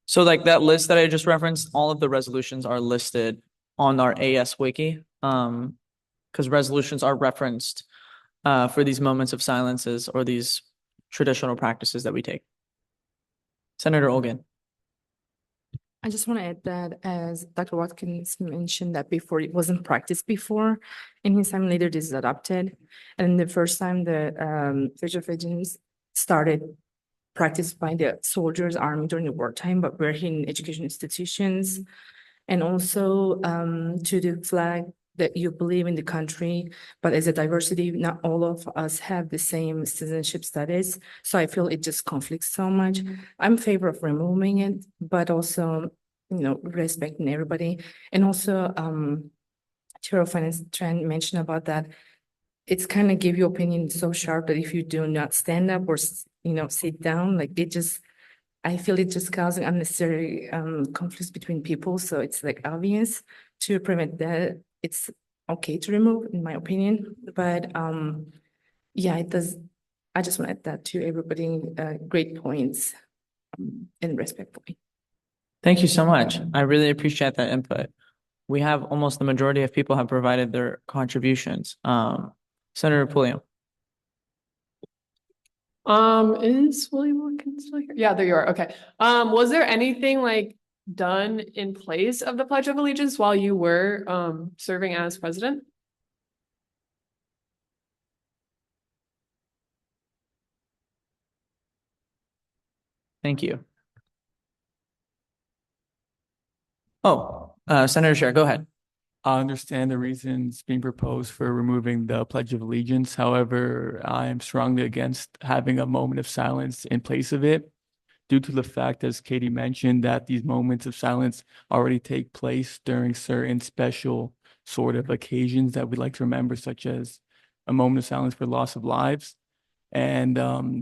So like that list that I just referenced, all of the resolutions are listed on our AS wiki. because resolutions are referenced for these moments of silences or these traditional practices that we take. Senator Olgan. I just want to add that as Dr. Watkins mentioned that before it wasn't practiced before, and his time later this is adopted. And the first time the Pledge of Allegiance started practiced by the soldiers, army during the wartime, but we're in education institutions. And also to the flag that you believe in the country, but as a diversity, not all of us have the same citizenship status. So I feel it just conflicts so much. I'm in favor of removing it, but also, you know, respecting everybody. And also, Chair of Finance Tran mentioned about that. It's kind of give your opinion so sharp that if you do not stand up or, you know, sit down, like it just, I feel it just causing unnecessary conflicts between people. So it's like obvious to prevent that. It's okay to remove, in my opinion, but yeah, it does. I just want to add that to everybody. Great points and respectfully. Thank you so much. I really appreciate that input. We have almost the majority of people have provided their contributions. Senator Pulliam. Is William Watkins still here? Yeah, there you are. Okay. Was there anything like done in place of the Pledge of Allegiance while you were serving as president? Thank you. Oh, Senator Scher, go ahead. I understand the reasons being proposed for removing the Pledge of Allegiance. However, I am strongly against having a moment of silence in place of it, due to the fact, as Katie mentioned, that these moments of silence already take place during certain special sort of occasions that we like to remember, such as a moment of silence for loss of lives. And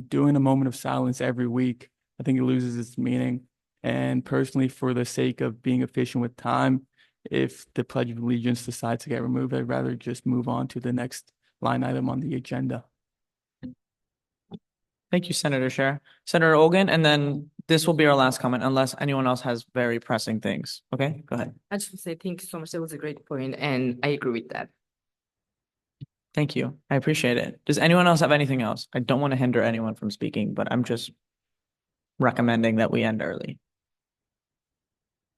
doing a moment of silence every week, I think it loses its meaning. And personally, for the sake of being efficient with time, if the Pledge of Allegiance decides to get removed, I'd rather just move on to the next line item on the agenda. Thank you, Senator Scher. Senator Olgan, and then this will be our last comment unless anyone else has very pressing things. Okay, go ahead. I just want to say thank you so much. That was a great point, and I agree with that. Thank you. I appreciate it. Does anyone else have anything else? I don't want to hinder anyone from speaking, but I'm just recommending that we end early.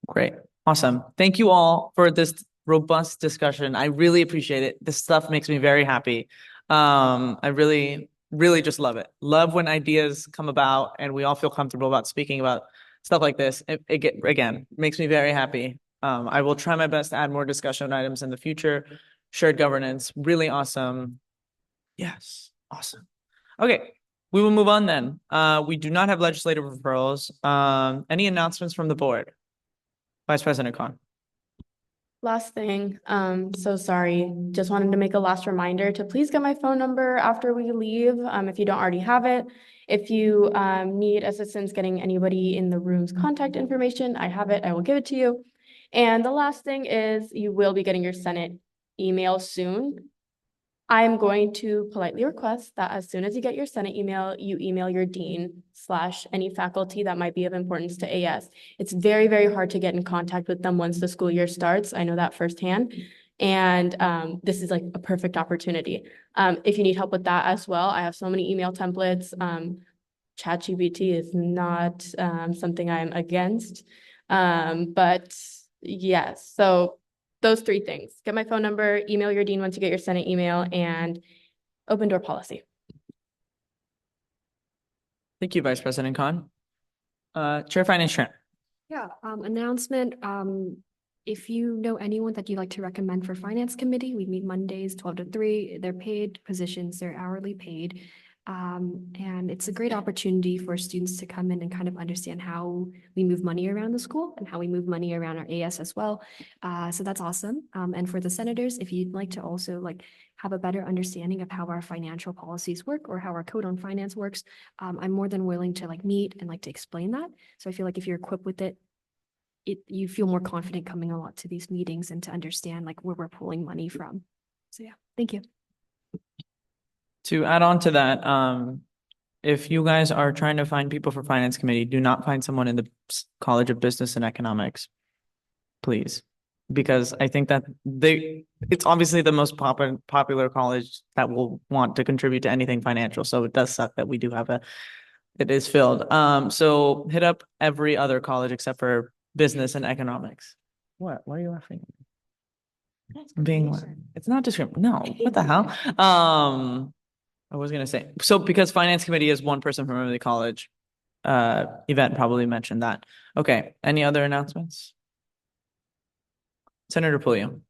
Great. Awesome. Thank you all for this robust discussion. I really appreciate it. This stuff makes me very happy. I really just love it. Love when ideas come about and we all feel comfortable about speaking about stuff like this. Again, makes me very happy. I will try my best to add more discussion items in the future. Shared governance, really awesome. Yes, awesome. Okay, we will move on then. We do not have legislative referrals. Any announcements from the board? Vice President Khan. Last thing, so sorry, just wanted to make a last reminder to please get my phone number after we leave, if you don't already have it. If you need assistance getting anybody in the room's contact information, I have it, I will give it to you. And the last thing is you will be getting your Senate email soon. I'm going to politely request that as soon as you get your Senate email, you email your dean / any faculty that might be of importance to AS. It's very, very hard to get in contact with them once the school year starts. I know that firsthand. And this is like a perfect opportunity. If you need help with that as well, I have so many email templates. ChatGPT is not something I'm against. But yes, so those three things: get my phone number, email your dean once you get your Senate email, and open door policy. Thank you, Vice President Khan. Chair Finance Tran. Yeah, announcement. If you know anyone that you'd like to recommend for Finance Committee, we meet Mondays, 12 to 3. They're paid positions, they're hourly paid. And it's a great opportunity for students to come in and kind of understand how we move money around the school and how we move money around our AS as well. So that's awesome. And for the senators, if you'd like to also have a better understanding of how our financial policies work or how our code on finance works, I'm more than willing to meet and to explain that. So I feel like if you're equipped with it, you feel more confident coming a lot to these meetings and to understand where we're pulling money from. So yeah, thank you. To add on to that, if you guys are trying to find people for Finance Committee, do not find someone in the College of Business and Economics, please. because I think that it's obviously the most popular college that will want to contribute to anything financial. So it does suck that we do have it is filled. So hit up every other college except for business and economics. What? Why are you laughing? It's not discrimination. No, what the hell? I was gonna say, so because finance committee is one person from every college, Yvette probably mentioned that. Okay, any other announcements? Senator Pulliam.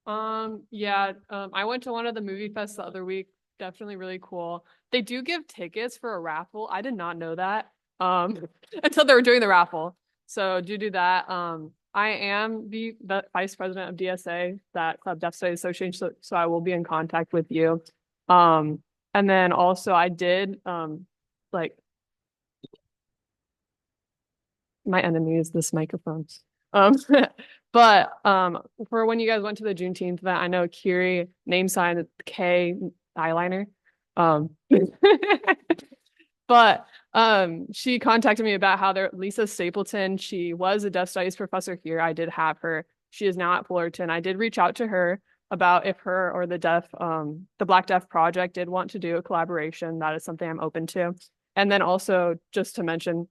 Yeah, I went to one of the movie fests the other week. Definitely really cool. They do give tickets for a raffle. I did not know that until they were doing the raffle. So do that. I am the vice president of DSA, that Club Deaf Studies Association, so I will be in contact with you. And then also I did like my enemy is this microphone. But for when you guys went to the Juneteenth event, I know Kiri name signed K eyeliner. But she contacted me about how Lisa Stapleton, she was a deaf studies professor here. I did have her. She is now at Fullerton. I did reach out to her about if her or the Black Deaf Project did want to do a collaboration. That is something I'm open to. And then also just to mention,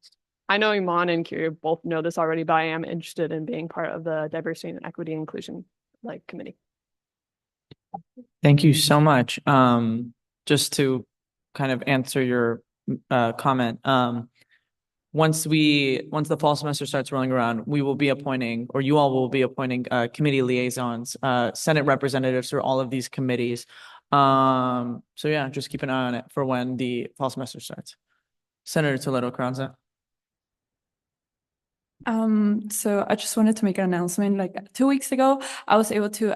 I know Iman and Kiri both know this already, but I am interested in being part of the diversity and equity and inclusion committee. Thank you so much. Just to kind of answer your comment, once the fall semester starts rolling around, we will be appointing, or you all will be appointing committee liaisons, Senate representatives for all of these committees. So yeah, just keep an eye on it for when the fall semester starts. Senator Toledo Carranza. So I just wanted to make an announcement. Like 2 weeks ago, I was able to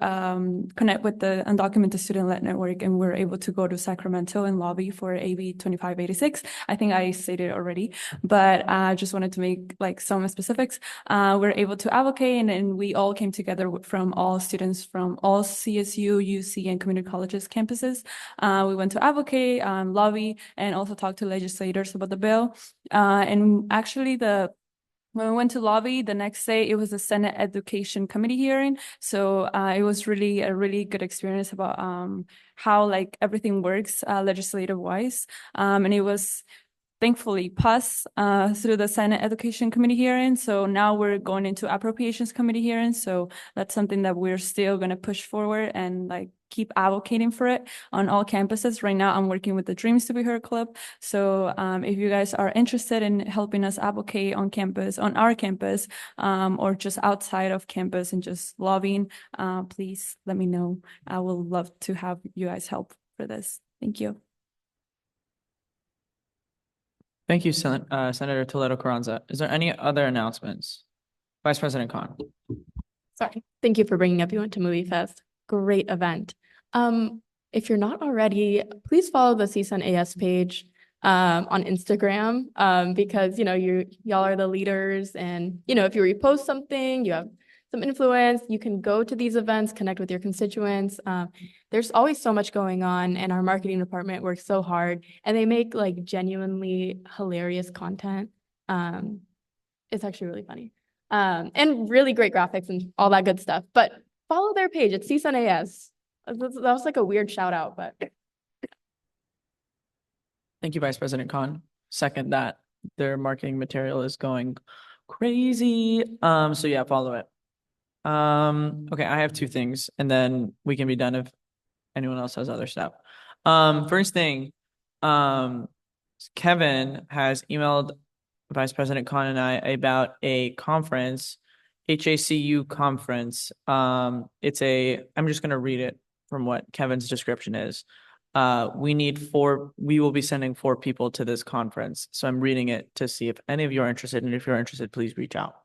connect with the Undocumented Student-Led Network, and we're able to go to Sacramento and lobby for AB 2586. I think I stated it already, but I just wanted to make like some specifics. We're able to advocate, and we all came together from all students from all CSU, UC, and community colleges campuses. We went to advocate, lobby, and also talk to legislators about the bill. And actually when we went to lobby, the next day it was a Senate Education Committee hearing. So it was really a really good experience about how like everything works legislative wise. And it was thankfully passed through the Senate Education Committee hearing. So now we're going into Appropriations Committee hearing. So that's something that we're still going to push forward and like keep advocating for it on all campuses. Right now, I'm working with the Dreams to Be Heard Club. So if you guys are interested in helping us advocate on campus, on our campus, or just outside of campus and just lobbying, please let me know. I would love to have you guys help for this. Thank you. Thank you, Senator Toledo Carranza. Is there any other announcements? Vice President Khan. Sorry. Thank you for bringing everyone to Movie Fest. Great event. If you're not already, please follow the CSUN AS page on Instagram because, you know, y'all are the leaders, and, you know, if you repost something, you have some influence, you can go to these events, connect with your constituents. There's always so much going on, and our marketing department works so hard, and they make like genuinely hilarious content. It's actually really funny. And really great graphics and all that good stuff. But follow their page. It's CSUN AS. That was like a weird shout out, but. Thank you, Vice President Khan. Second that. Their marketing material is going crazy. So yeah, follow it. Okay, I have two things, and then we can be done if anyone else has other stuff. First thing, Kevin has emailed Vice President Khan and I about a conference, HACU conference. I'm just going to read it from what Kevin's description is. We will be sending 4 people to this conference. So I'm reading it to see if any of you are interested. And if you're interested, please reach out.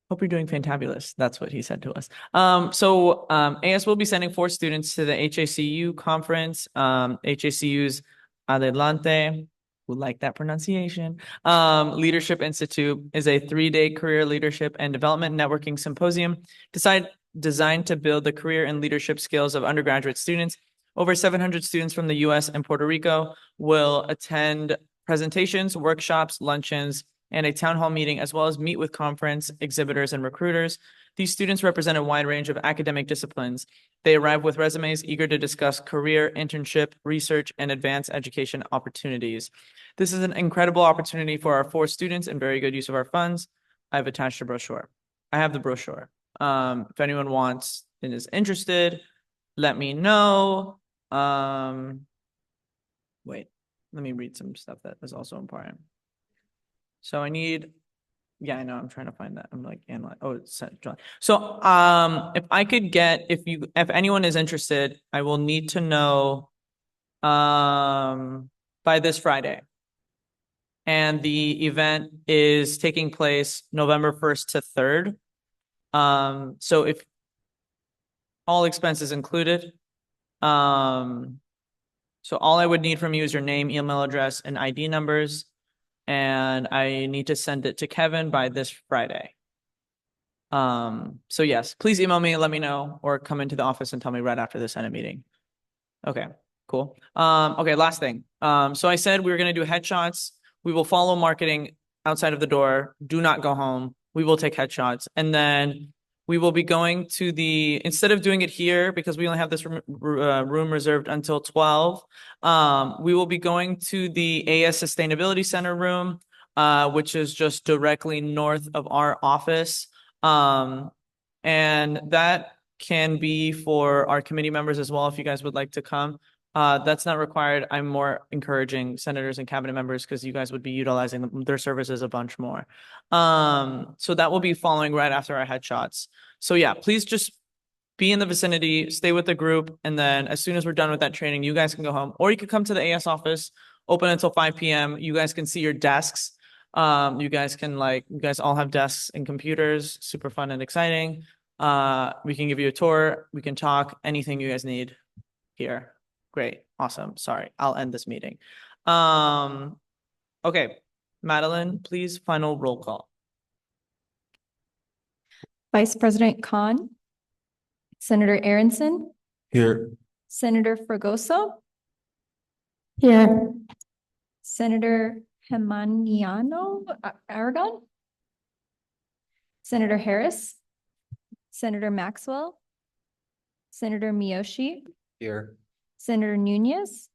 Hope you're doing fantabulous. That's what he said to us. AS will be sending 4 students to the HACU conference. HACU's Adelante, who like that pronunciation. Leadership Institute is a 3-day career leadership and development networking symposium designed to build the career and leadership skills of undergraduate students. Over 700 students from the US and Puerto Rico will attend presentations, workshops, luncheons, and a town hall meeting, as well as meet with conference exhibitors and recruiters. These students represent a wide range of academic disciplines. They arrive with resumes eager to discuss career, internship, research, and advanced education opportunities. This is an incredible opportunity for our 4 students and very good use of our funds. I've attached a brochure. I have the brochure. If anyone wants and is interested, let me know. Wait, let me read some stuff that is also important. So I need, yeah, I know, I'm trying to find that. I'm like, analyze. Oh, it's sent, John. So, if I could get, if anyone is interested, I will need to know, by this Friday. And the event is taking place November 1st to 3rd. So if all expenses included, so all I would need from you is your name, email address, and ID numbers. And I need to send it to Kevin by this Friday. So yes, please email me, let me know, or come into the office and tell me right after the Senate meeting. Okay, cool. Okay, last thing. So I said we were going to do headshots. We will follow marketing outside of the door. Do not go home. We will take headshots. And then we will be going to instead of doing it here, because we only have this room reserved until 12, we will be going to the AS Sustainability Center room, which is just directly north of our office. And that can be for our committee members as well, if you guys would like to come. That's not required. I'm more encouraging senators and cabinet members because you guys would be utilizing their services a bunch more. So that will be following right after our headshots. So yeah, please just be in the vicinity, stay with the group, and then as soon as we're done with that training, you guys can go home, or you could come to the AS office, open until 5 p.m. You guys can see your desks. You guys all have desks and computers, super fun and exciting. We can give you a tour. We can talk, anything you guys need here. Great. Awesome. Sorry. I'll end this meeting. Okay. Madeline, please, final roll call. Vice President Khan, Senator Aronson, Here. Senator Fregoso, Here. Senator Hemaniano Aragon, Senator Harris, Senator Maxwell, Senator Miyoshi, Here. Senator Nunez,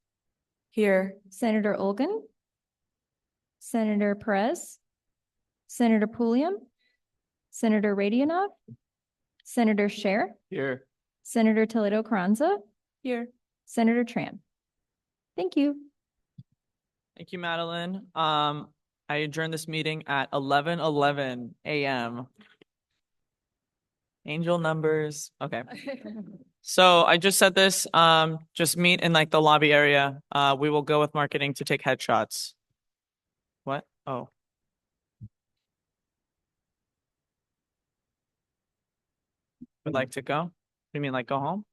Here. Senator Olgan, Senator Perez, Senator Pulliam, Senator Radionov, Senator Scher, Here. Senator Toledo Carranza, Here. Senator Tran. Thank you. Thank you, Madeline. I adjourn this meeting at 11:11 a.m. Angel numbers. Okay. So I just said this, just meet in like the lobby area. We will go with marketing to take headshots. What? Oh. Would like to go? You mean like go home?